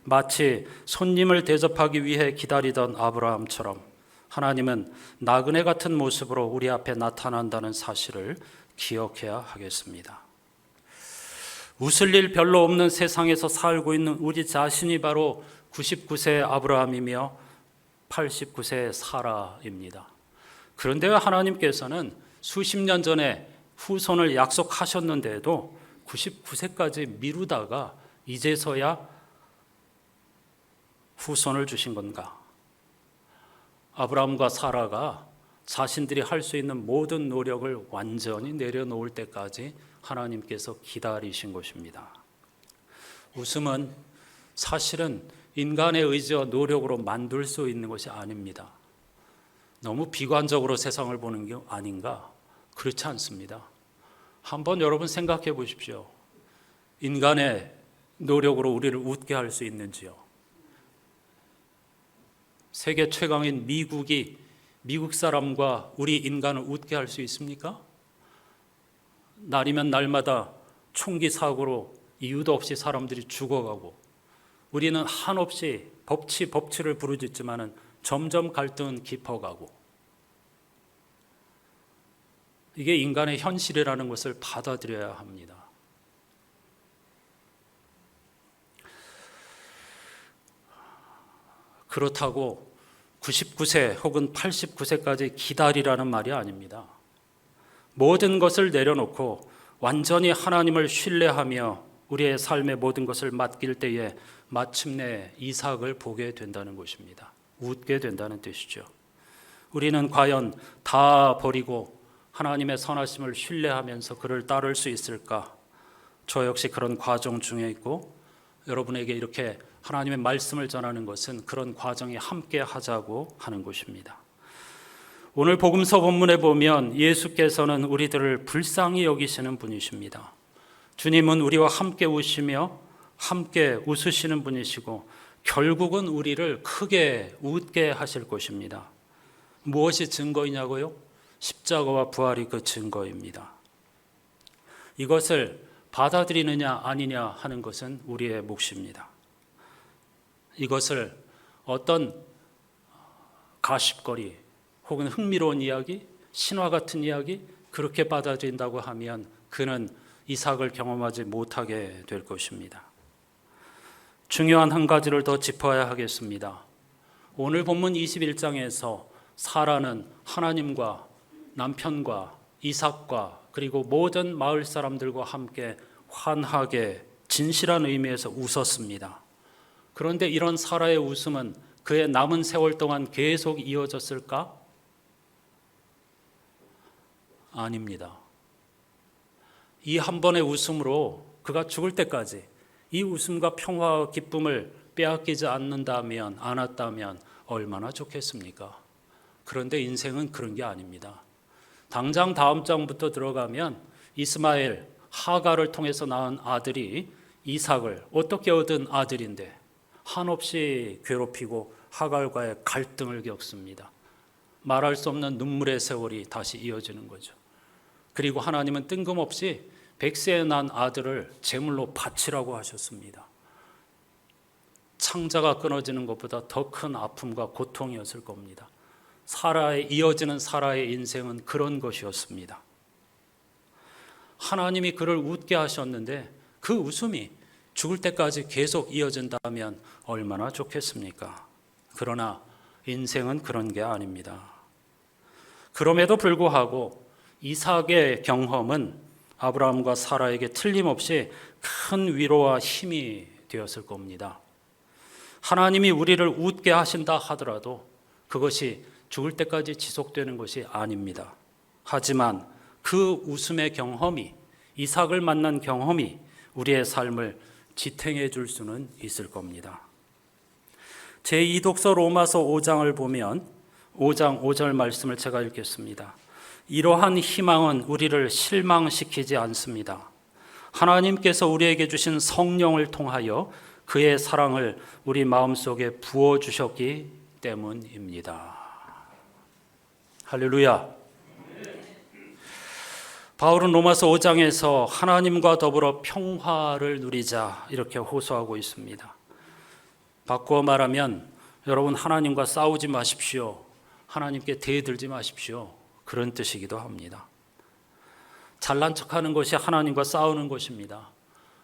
마치 손님을 대접하기 위해 기다리던 아브라함처럼 하나님은 나그네 같은 모습으로 우리 앞에 나타난다는 사실을 기억해야 하겠습니다. 웃을 일 별로 없는 세상에서 살고 있는 우리 자신이 바로 99세 아브라함이며 89세 사라입니다. 그런데 하나님께서는 수십 년 전에 후손을 약속하셨는데도 99세까지 미루다가 이제서야 후손을 주신 건가? 아브라함과 사라가 자신들이 할 수 있는 모든 노력을 완전히 내려놓을 때까지 하나님께서 기다리신 것입니다. 웃음은 사실은 인간의 의지와 노력으로 만들 수 있는 것이 아닙니다. 너무 비관적으로 세상을 보는 게 아닌가? 그렇지 않습니다. 한번 여러분 생각해 보십시오. 인간의 노력으로 우리를 웃게 할 수 있는지요? 세계 최강인 미국이 미국 사람과 우리 인간을 웃게 할 수 있습니까? 날이면 날마다 총기 사고로 이유도 없이 사람들이 죽어가고 우리는 한없이 법치를 부르짖지만은 점점 갈등은 깊어가고 이게 인간의 현실이라는 것을 받아들여야 합니다. 그렇다고 99세 혹은 89세까지 기다리라는 말이 아닙니다. 모든 것을 내려놓고 완전히 하나님을 신뢰하며 우리의 삶의 모든 것을 맡길 때에 마침내 이삭을 보게 된다는 것입니다. 웃게 된다는 뜻이죠. 우리는 과연 다 버리고 하나님의 선하심을 신뢰하면서 그를 따를 수 있을까? 저 역시 그런 과정 중에 있고 여러분에게 이렇게 하나님의 말씀을 전하는 것은 그런 과정에 함께 하자고 하는 것입니다. 오늘 복음서 본문에 보면 예수께서는 우리들을 불쌍히 여기시는 분이십니다. 주님은 우리와 함께 우시며 함께 웃으시는 분이시고 결국은 우리를 크게 웃게 하실 것입니다. 무엇이 증거이냐고요? 십자가와 부활이 그 증거입니다. 이것을 받아들이느냐 아니냐 하는 것은 우리의 몫입니다. 이것을 어떤 가십거리 혹은 흥미로운 이야기, 신화 같은 이야기 그렇게 받아들인다고 하면 그는 이삭을 경험하지 못하게 될 것입니다. 중요한 한 가지를 더 짚어야 하겠습니다. 오늘 본문 21장에서 사라는 하나님과 남편과 이삭과 그리고 모든 마을 사람들과 함께 환하게 진실한 의미에서 웃었습니다. 그런데 이런 사라의 웃음은 그의 남은 세월 동안 계속 이어졌을까? 아닙니다. 이 한 번의 웃음으로 그가 죽을 때까지 이 웃음과 평화와 기쁨을 빼앗기지 않았다면 얼마나 좋겠습니까? 그런데 인생은 그런 게 아닙니다. 당장 다음 장부터 들어가면 이스마엘, 하가를 통해서 낳은 아들이 이삭을 어떻게 얻은 아들인데 한없이 괴롭히고 하갈과의 갈등을 겪습니다. 말할 수 없는 눈물의 세월이 다시 이어지는 거죠. 그리고 하나님은 뜬금없이 100세에 난 아들을 제물로 바치라고 하셨습니다. 창자가 끊어지는 것보다 더 큰 아픔과 고통이었을 겁니다. 이어지는 사라의 인생은 그런 것이었습니다. 하나님이 그를 웃게 하셨는데 그 웃음이 죽을 때까지 계속 이어진다면 얼마나 좋겠습니까? 그러나 인생은 그런 게 아닙니다. 그럼에도 불구하고 이삭의 경험은 아브라함과 사라에게 틀림없이 큰 위로와 힘이 되었을 겁니다. 하나님이 우리를 웃게 하신다 하더라도 그것이 죽을 때까지 지속되는 것이 아닙니다. 하지만 그 웃음의 경험이, 이삭을 만난 경험이 우리의 삶을 지탱해 줄 수는 있을 겁니다. 제2독서 로마서 5장을 보면 5장 5절 말씀을 제가 읽겠습니다. 이러한 희망은 우리를 실망시키지 않습니다. 하나님께서 우리에게 주신 성령을 통하여 그의 사랑을 우리 마음속에 부어주셨기 때문입니다. 할렐루야. 바울은 로마서 5장에서 하나님과 더불어 평화를 누리자 이렇게 호소하고 있습니다. 바꾸어 말하면 여러분, 하나님과 싸우지 마십시오. 하나님께 대들지 마십시오. 그런 뜻이기도 합니다. 잘난 척하는 것이 하나님과 싸우는 것입니다.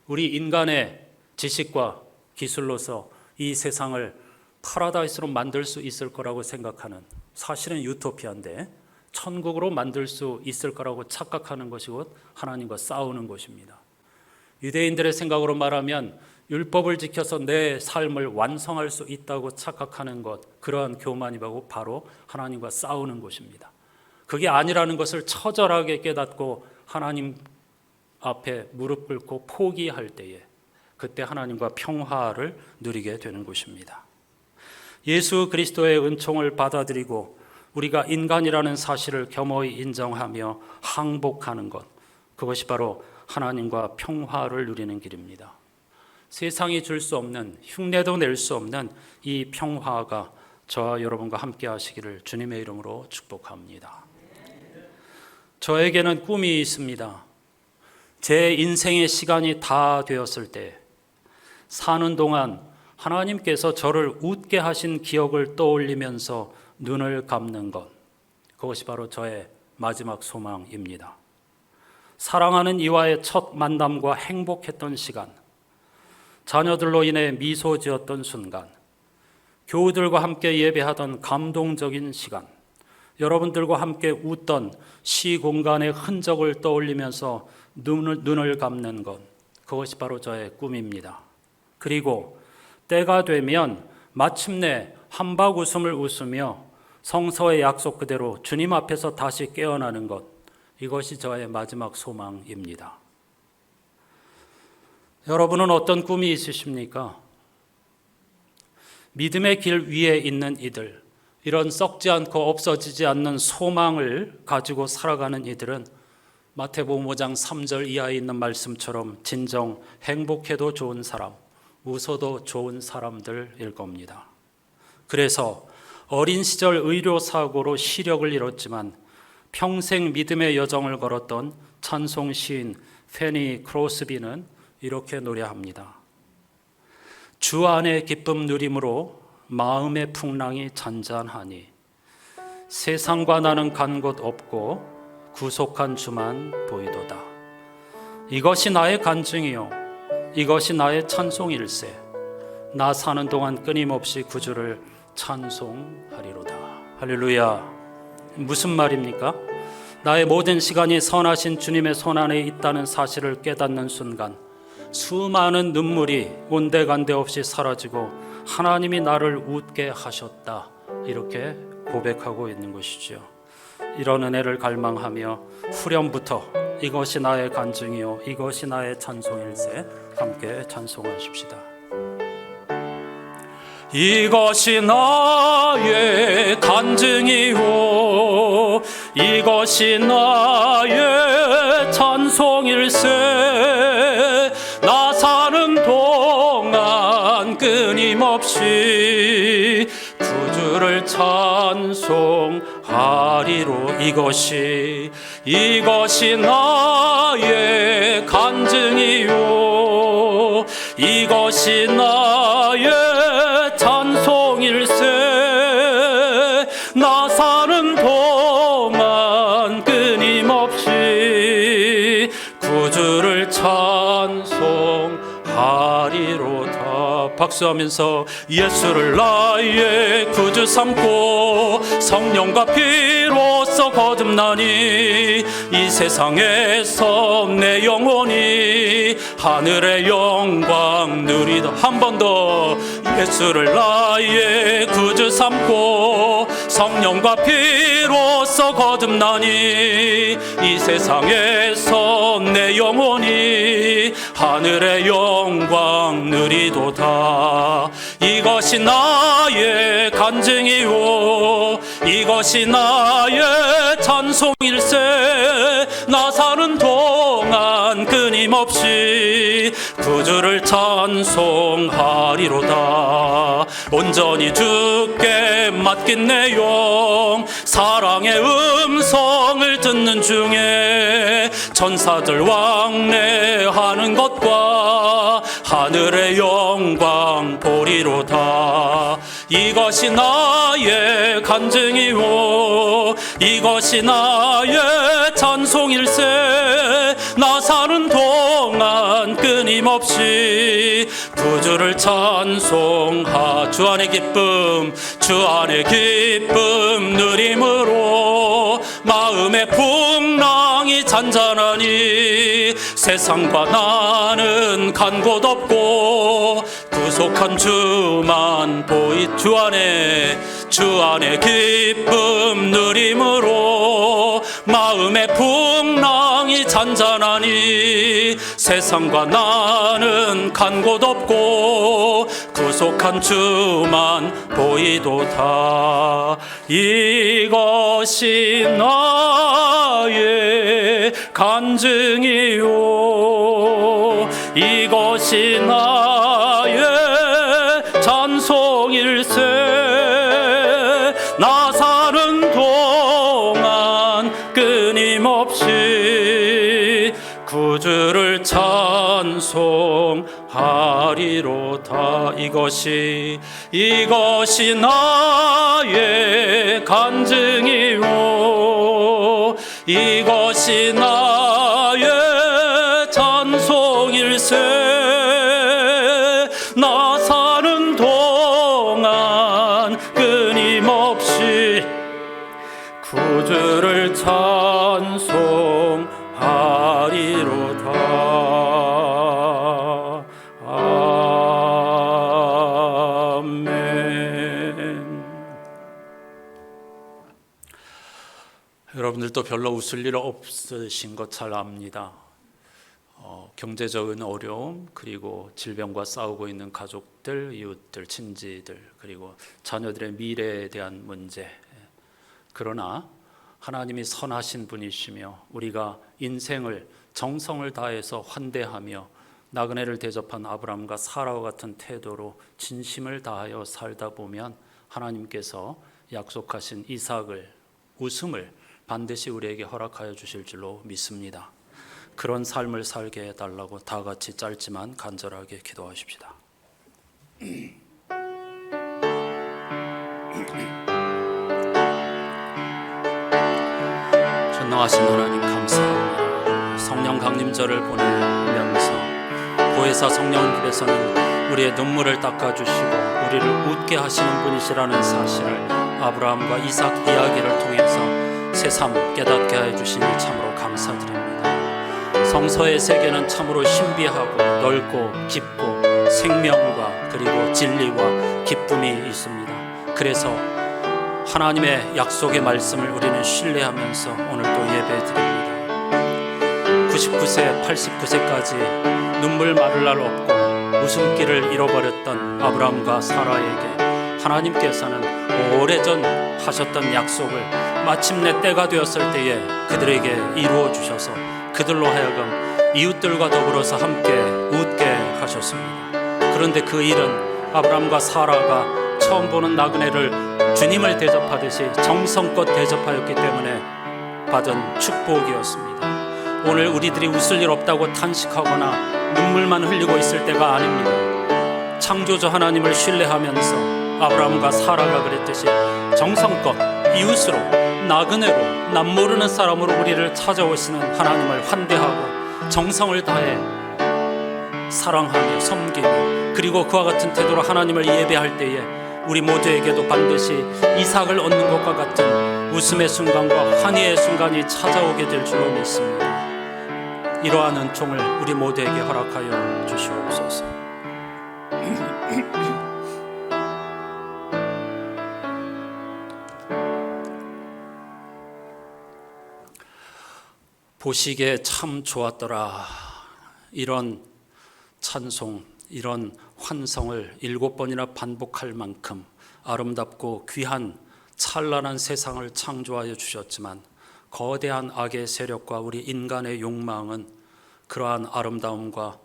우리 인간의 지식과 기술로서 이 세상을 파라다이스로 만들 수 있을 거라고 생각하는, 사실은 유토피아인데 천국으로 만들 수 있을 거라고 착각하는 것이 곧 하나님과 싸우는 것입니다. 유대인들의 생각으로 말하면 율법을 지켜서 내 삶을 완성할 수 있다고 착각하는 것, 그러한 교만이 바로 하나님과 싸우는 것입니다. 그게 아니라는 것을 처절하게 깨닫고 하나님 앞에 무릎 꿇고 포기할 때에 그때 하나님과 평화를 누리게 되는 것입니다. 예수 그리스도의 은총을 받아들이고 우리가 인간이라는 사실을 겸허히 인정하며 항복하는 것, 그것이 바로 하나님과 평화를 누리는 길입니다. 세상이 줄 수 없는, 흉내도 낼 수 없는 이 평화가 저와 여러분과 함께 하시기를 주님의 이름으로 축복합니다. 저에게는 꿈이 있습니다. 제 인생의 시간이 다 되었을 때 사는 동안 하나님께서 저를 웃게 하신 기억을 떠올리면서 눈을 감는 것, 그것이 바로 저의 마지막 소망입니다. 사랑하는 이와의 첫 만남과 행복했던 시간, 자녀들로 인해 미소 지었던 순간, 교우들과 함께 예배하던 감동적인 시간, 여러분들과 함께 웃던 시공간의 흔적을 떠올리면서 눈을 감는 것, 그것이 바로 저의 꿈입니다. 그리고 때가 되면 마침내 한박 웃음을 웃으며 성서의 약속 그대로 주님 앞에서 다시 깨어나는 것, 이것이 저의 마지막 소망입니다. 여러분은 어떤 꿈이 있으십니까? 믿음의 길 위에 있는 이들, 이런 썩지 않고 없어지지 않는 소망을 가지고 살아가는 이들은 마태복음 5장 3절 이하에 있는 말씀처럼 진정 행복해도 좋은 사람, 웃어도 좋은 사람들일 겁니다. 그래서 어린 시절 의료사고로 시력을 잃었지만 평생 믿음의 여정을 걸었던 찬송 시인 페니 크로스비는 이렇게 노래합니다. 주 안의 기쁨 누림으로 마음의 풍랑이 잔잔하니 세상과 나는 간 곳 없고 구속한 주만 보이도다. 이것이 나의 간증이요 이것이 나의 찬송일세. 나 사는 동안 끊임없이 구주를 찬송하리로다. 할렐루야. 무슨 말입니까? 나의 모든 시간이 선하신 주님의 손안에 있다는 사실을 깨닫는 순간 수많은 눈물이 온데간데 없이 사라지고 하나님이 나를 웃게 하셨다, 이렇게 고백하고 있는 것이죠. 이런 은혜를 갈망하며 후렴부터 이것이 나의 간증이요 이것이 나의 찬송일세 함께 찬송하십시다. 이것이 나의 간증이요 이것이 나의 찬송일세. 나 사는 동안 끊임없이 구주를 찬송하리로. 이것이 나의 간증이요 이것이 나의 찬송일세. 나 사는 동안 끊임없이 구주를 찬송하리로다. 박수하면서 예수를 나의 구주 삼고 성령과 피로써 거듭나니 이 세상에서 내 영혼이 하늘의 영광 누리다. 한 번 더 예수를 나의 구주 삼고 성령과 피로써 거듭나니 이 세상에서 내 영혼이 하늘의 영광 누리도다. 이것이 나의 간증이요 이것이 나의 찬송일세. 나 사는 동안 끊임없이 구주를 찬송하리로다. 온전히 주께 맡긴 내용 사랑의 음성을 듣는 중에 천사들 왕래하는 것과 하늘의 영광 보리로다. 이것이 나의 간증이요 이것이 나의 찬송일세. 나 사는 동안 끊임없이 구주를 찬송하. 주 안의 기쁨 주 안의 기쁨 누림으로 마음의 풍랑이 잔잔하니 세상과 나는 간 곳 없고 구속한 주만 보이. 주 안의 기쁨 누림으로 마음의 풍랑이 잔잔하니 세상과 나는 간 곳 없고 구속한 주만 보이도다. 이것이 나의 간증이요 이것이 나의 찬송일세. 나 사는 동안 끊임없이 구주를 찬송하리로다. 이것이 나의 간증이요 이것이 나의 찬송일세. 나 사는 동안 끊임없이 구주를 찬송하리로다. 아멘. 여러분들도 별로 웃을 일 없으신 것 잘 압니다. 경제적인 어려움, 그리고 질병과 싸우고 있는 가족들, 이웃들, 친지들, 그리고 자녀들의 미래에 대한 문제. 그러나 하나님이 선하신 분이시며 우리가 인생을 정성을 다해서 환대하며 나그네를 대접한 아브라함과 사라와 같은 태도로 진심을 다하여 살다 보면 하나님께서 약속하신 이삭을, 웃음을 반드시 우리에게 허락하여 주실 줄로 믿습니다. 그런 삶을 살게 해달라고 다 같이 짧지만 간절하게 기도하십시다. 전능하신 하나님 감사합니다. 성령 강림절을 보내면서 보혜사 성령님께서는 우리의 눈물을 닦아주시고 우리를 웃게 하시는 분이시라는 사실을 아브라함과 이삭 이야기를 통해서 새삼 깨닫게 해주시니 참으로 감사드립니다. 성서의 세계는 참으로 신비하고 넓고 깊고 생명과 그리고 진리와 기쁨이 있습니다. 그래서 하나님의 약속의 말씀을 우리는 신뢰하면서 오늘도 예배드립니다. 99세, 89세까지 눈물 마를 날 없고 웃음기를 잃어버렸던 아브라함과 사라에게 하나님께서는 오래전 하셨던 약속을 마침내 때가 되었을 때에 그들에게 이루어 주셔서 그들로 하여금 이웃들과 더불어서 함께 웃게 하셨습니다. 그런데 그 일은 아브라함과 사라가 처음 보는 나그네를 주님을 대접하듯이 정성껏 대접하였기 때문에 받은 축복이었습니다. 오늘 우리들이 웃을 일 없다고 탄식하거나 눈물만 흘리고 있을 때가 아닙니다. 창조주 하나님을 신뢰하면서 아브라함과 사라가 그랬듯이 정성껏 이웃으로 나그네로 남모르는 사람으로 우리를 찾아오시는 하나님을 환대하고 정성을 다해 사랑하며 섬기며 그리고 그와 같은 태도로 하나님을 예배할 때에 우리 모두에게도 반드시 이삭을 얻는 것과 같은 웃음의 순간과 환희의 순간이 찾아오게 될 줄로 믿습니다. 이러한 은총을 우리 모두에게 허락하여 주시옵소서. 보시기에 참 좋았더라. 이런 찬송, 이런 환성을 7번이나 반복할 만큼 아름답고 귀한 찬란한 세상을 창조하여 주셨지만 거대한 악의 세력과 우리 인간의 욕망은 그러한 아름다움과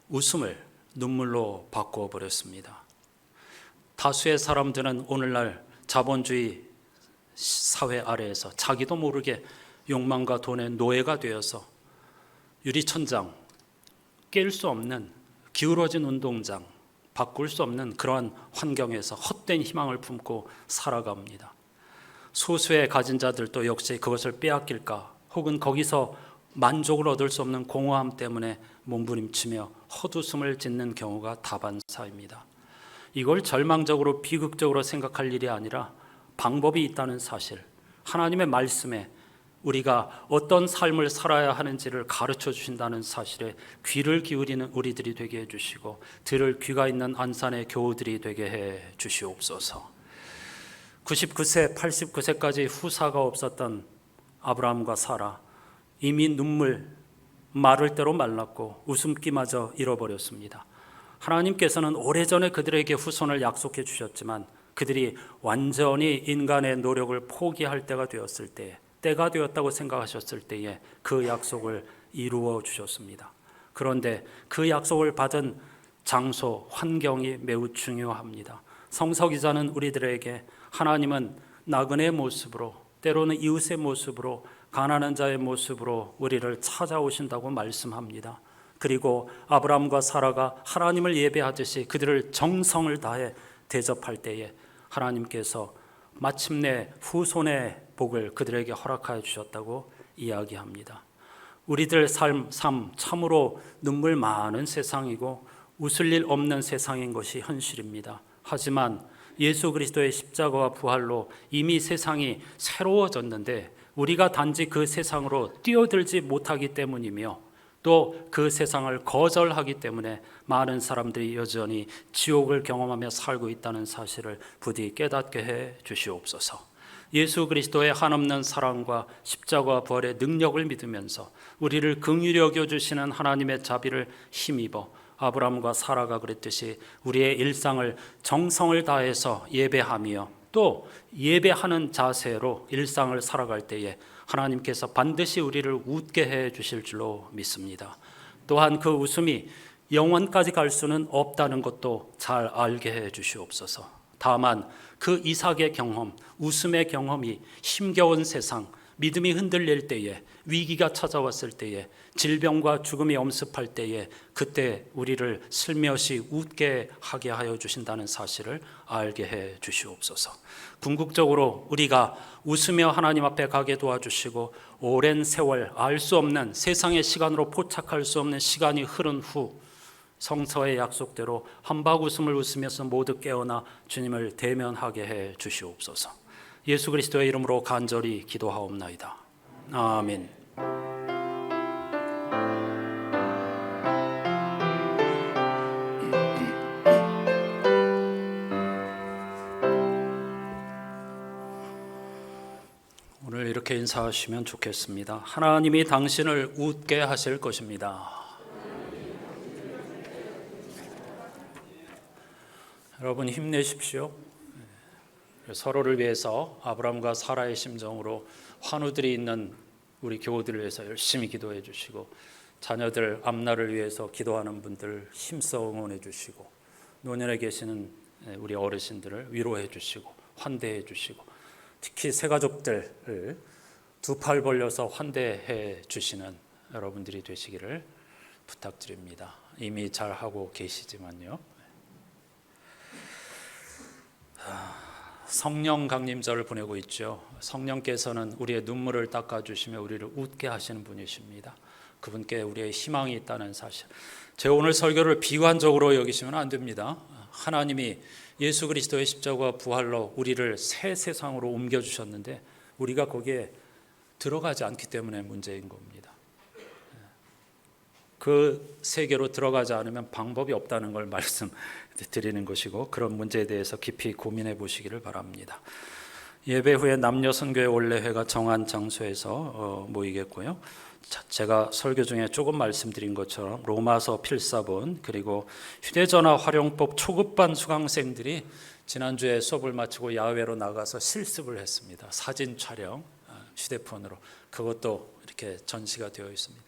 웃음을 눈물로 바꾸어 버렸습니다. 다수의 사람들은 오늘날 자본주의 사회 아래에서 자기도 모르게 욕망과 돈의 노예가 되어서 유리천장, 깰 수 없는 기울어진 운동장, 바꿀 수 없는 그러한 환경에서 헛된 희망을 품고 살아갑니다. 소수의 가진 자들도 역시 그것을 빼앗길까 혹은 거기서 만족을 얻을 수 없는 공허함 때문에 몸부림치며 헛웃음을 짓는 경우가 다반사입니다. 이걸 절망적으로 비극적으로 생각할 일이 아니라 방법이 있다는 사실, 하나님의 말씀에 우리가 어떤 삶을 살아야 하는지를 가르쳐 주신다는 사실에 귀를 기울이는 우리들이 되게 해주시고 들을 귀가 있는 안산의 교우들이 되게 해 주시옵소서. 99세, 89세까지 후사가 없었던 아브라함과 사라, 이미 눈물 마를 대로 말랐고 웃음기마저 잃어버렸습니다. 하나님께서는 오래전에 그들에게 후손을 약속해 주셨지만 그들이 완전히 인간의 노력을 포기할 때가 되었을 때에, 때가 되었다고 생각하셨을 때에 그 약속을 이루어 주셨습니다. 그런데 그 약속을 받은 장소, 환경이 매우 중요합니다. 성서기자는 우리들에게 하나님은 나그네의 모습으로, 때로는 이웃의 모습으로, 가난한 자의 모습으로 우리를 찾아오신다고 말씀합니다. 그리고 아브라함과 사라가 하나님을 예배하듯이 그들을 정성을 다해 대접할 때에 하나님께서 마침내 후손의 복을 그들에게 허락하여 주셨다고 이야기합니다. 우리들 삶 참으로 눈물 많은 세상이고 웃을 일 없는 세상인 것이 현실입니다. 하지만 예수 그리스도의 십자가와 부활로 이미 세상이 새로워졌는데 우리가 단지 그 세상으로 뛰어들지 못하기 때문이며 또 그 세상을 거절하기 때문에 많은 사람들이 여전히 지옥을 경험하며 살고 있다는 사실을 부디 깨닫게 해 주시옵소서. 예수 그리스도의 한없는 사랑과 십자가와 부활의 능력을 믿으면서 우리를 긍휼히 여겨주시는 하나님의 자비를 힘입어 아브라함과 사라가 그랬듯이 우리의 일상을 정성을 다해서 예배하며 또 예배하는 자세로 일상을 살아갈 때에 하나님께서 반드시 우리를 웃게 해 주실 줄로 믿습니다. 또한 그 웃음이 영원까지 갈 수는 없다는 것도 잘 알게 해 주시옵소서. 다만 그 이삭의 경험, 웃음의 경험이 힘겨운 세상, 믿음이 흔들릴 때에, 위기가 찾아왔을 때에, 질병과 죽음이 엄습할 때에 그때 우리를 슬며시 웃게 하게 하여 주신다는 사실을 알게 해 주시옵소서. 궁극적으로 우리가 웃으며 하나님 앞에 가게 도와주시고 오랜 세월 알 수 없는 세상의 시간으로 포착할 수 없는 시간이 흐른 후 성서의 약속대로 한박 웃음을 웃으면서 모두 깨어나 주님을 대면하게 해 주시옵소서. 예수 그리스도의 이름으로 간절히 기도하옵나이다. 아멘. 오늘 이렇게 인사하시면 좋겠습니다. 하나님이 당신을 웃게 하실 것입니다. 여러분 힘내십시오. 서로를 위해서 아브라함과 사라의 심정으로 환우들이 있는 우리 교우들을 위해서 열심히 기도해 주시고 자녀들 앞날을 위해서 기도하는 분들 힘써 응원해 주시고 노년에 계시는 우리 어르신들을 위로해 주시고 환대해 주시고 특히 새가족들을 두 팔 벌려서 환대해 주시는 여러분들이 되시기를 부탁드립니다. 이미 잘하고 계시지만요. 성령 강림절을 보내고 있죠. 성령께서는 우리의 눈물을 닦아주시며 우리를 웃게 하시는 분이십니다. 그분께 우리의 희망이 있다는 사실. 제가 오늘 설교를 비관적으로 여기시면 안 됩니다. 하나님이 예수 그리스도의 십자가와 부활로 우리를 새 세상으로 옮겨주셨는데 우리가 거기에 들어가지 않기 때문에 문제인 겁니다. 그 세계로 들어가지 않으면 방법이 없다는 걸 말씀드리는 것이고 그런 문제에 대해서 깊이 고민해 보시기를 바랍니다. 예배 후에 남녀 선교회 원례회가 정한 장소에서 모이겠고요. 제가 설교 중에 조금 말씀드린 것처럼 로마서 필사본 그리고 휴대전화 활용법 초급반 수강생들이 지난주에 수업을 마치고 야외로 나가서 실습을 했습니다. 사진 촬영 휴대폰으로 그것도 이렇게 전시가 되어 있습니다.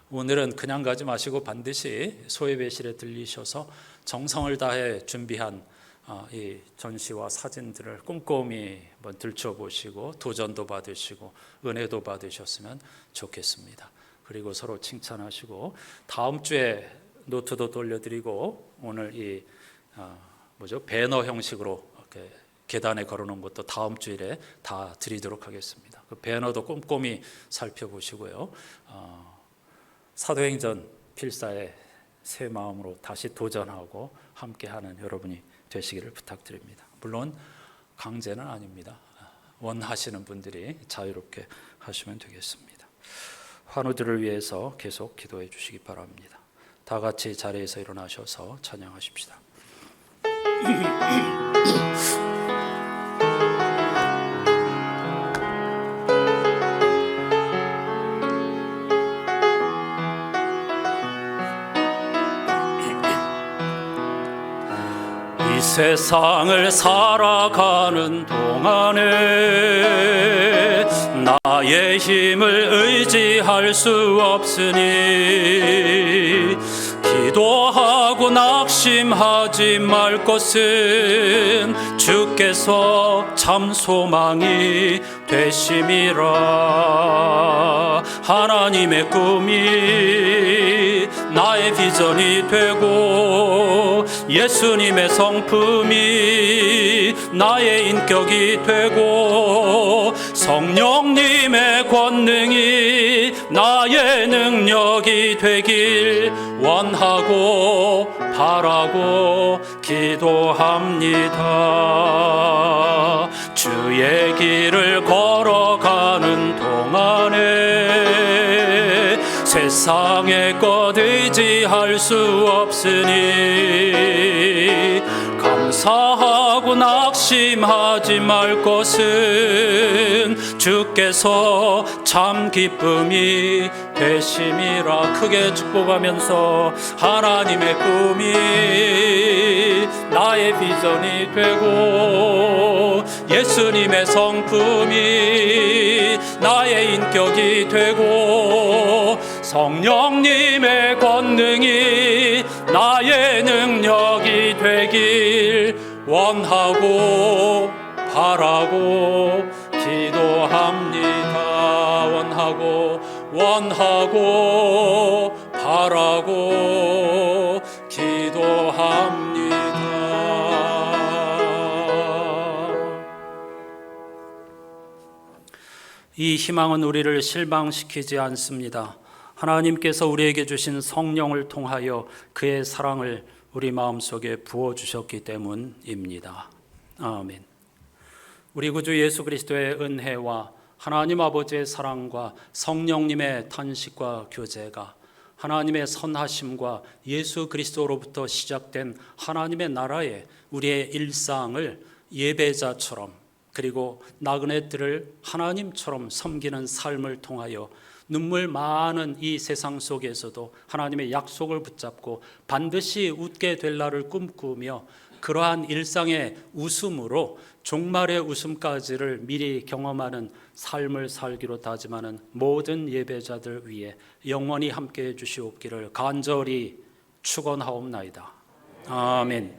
오늘은 그냥 가지 마시고 반드시 소예배실에 들리셔서 정성을 다해 준비한 이 전시와 사진들을 꼼꼼히 한번 들춰보시고 도전도 받으시고 은혜도 받으셨으면 좋겠습니다. 그리고 서로 칭찬하시고 다음 주에 노트도 돌려드리고 오늘 이 배너 형식으로 이렇게 계단에 걸어놓은 것도 다음 주일에 다 드리도록 하겠습니다. 그 배너도 꼼꼼히 살펴보시고요. 사도행전 필사에 새 마음으로 다시 도전하고 함께하는 여러분이 되시기를 부탁드립니다. 물론 강제는 아닙니다. 원하시는 분들이 자유롭게 하시면 되겠습니다. 환우들을 위해서 계속 기도해 주시기 바랍니다. 다 같이 자리에서 일어나셔서 찬양하십시다. 이 세상을 살아가는 동안에 나의 힘을 의지할 수 없으니 기도하고 낙심하지 말 것은 주께서 참 소망이 되심이라. 하나님의 꿈이 나의 비전이 되고 예수님의 성품이 나의 인격이 되고 성령님의 권능이 나의 능력이 되길 원하고 바라고 기도합니다. 주의 길을 걸어가는 동안에 세상의 것 의지할 수 없으니 감사하고 낙심하지 말 것은 주께서 참 기쁨이 되심이라. 크게 축복하면서 하나님의 꿈이 나의 비전이 되고 예수님의 성품이 나의 인격이 되고 성령님의 권능이 나의 능력이 되길 원하고 바라고 기도합니다. 원하고 바라고 기도합니다. 이 희망은 우리를 실망시키지 않습니다. 하나님께서 우리에게 주신 성령을 통하여 그의 사랑을 우리 마음속에 부어주셨기 때문입니다. 아멘. 우리 구주 예수 그리스도의 은혜와 하나님 아버지의 사랑과 성령님의 탄식과 교제가 하나님의 선하심과 예수 그리스도로부터 시작된 하나님의 나라에 우리의 일상을 예배자처럼 그리고 나그네들을 하나님처럼 섬기는 삶을 통하여 눈물 많은 이 세상 속에서도 하나님의 약속을 붙잡고 반드시 웃게 될 날을 꿈꾸며 그러한 일상의 웃음으로 종말의 웃음까지를 미리 경험하는 삶을 살기로 다짐하는 모든 예배자들 위해 영원히 함께해 주시옵기를 간절히 축원하옵나이다. 아멘.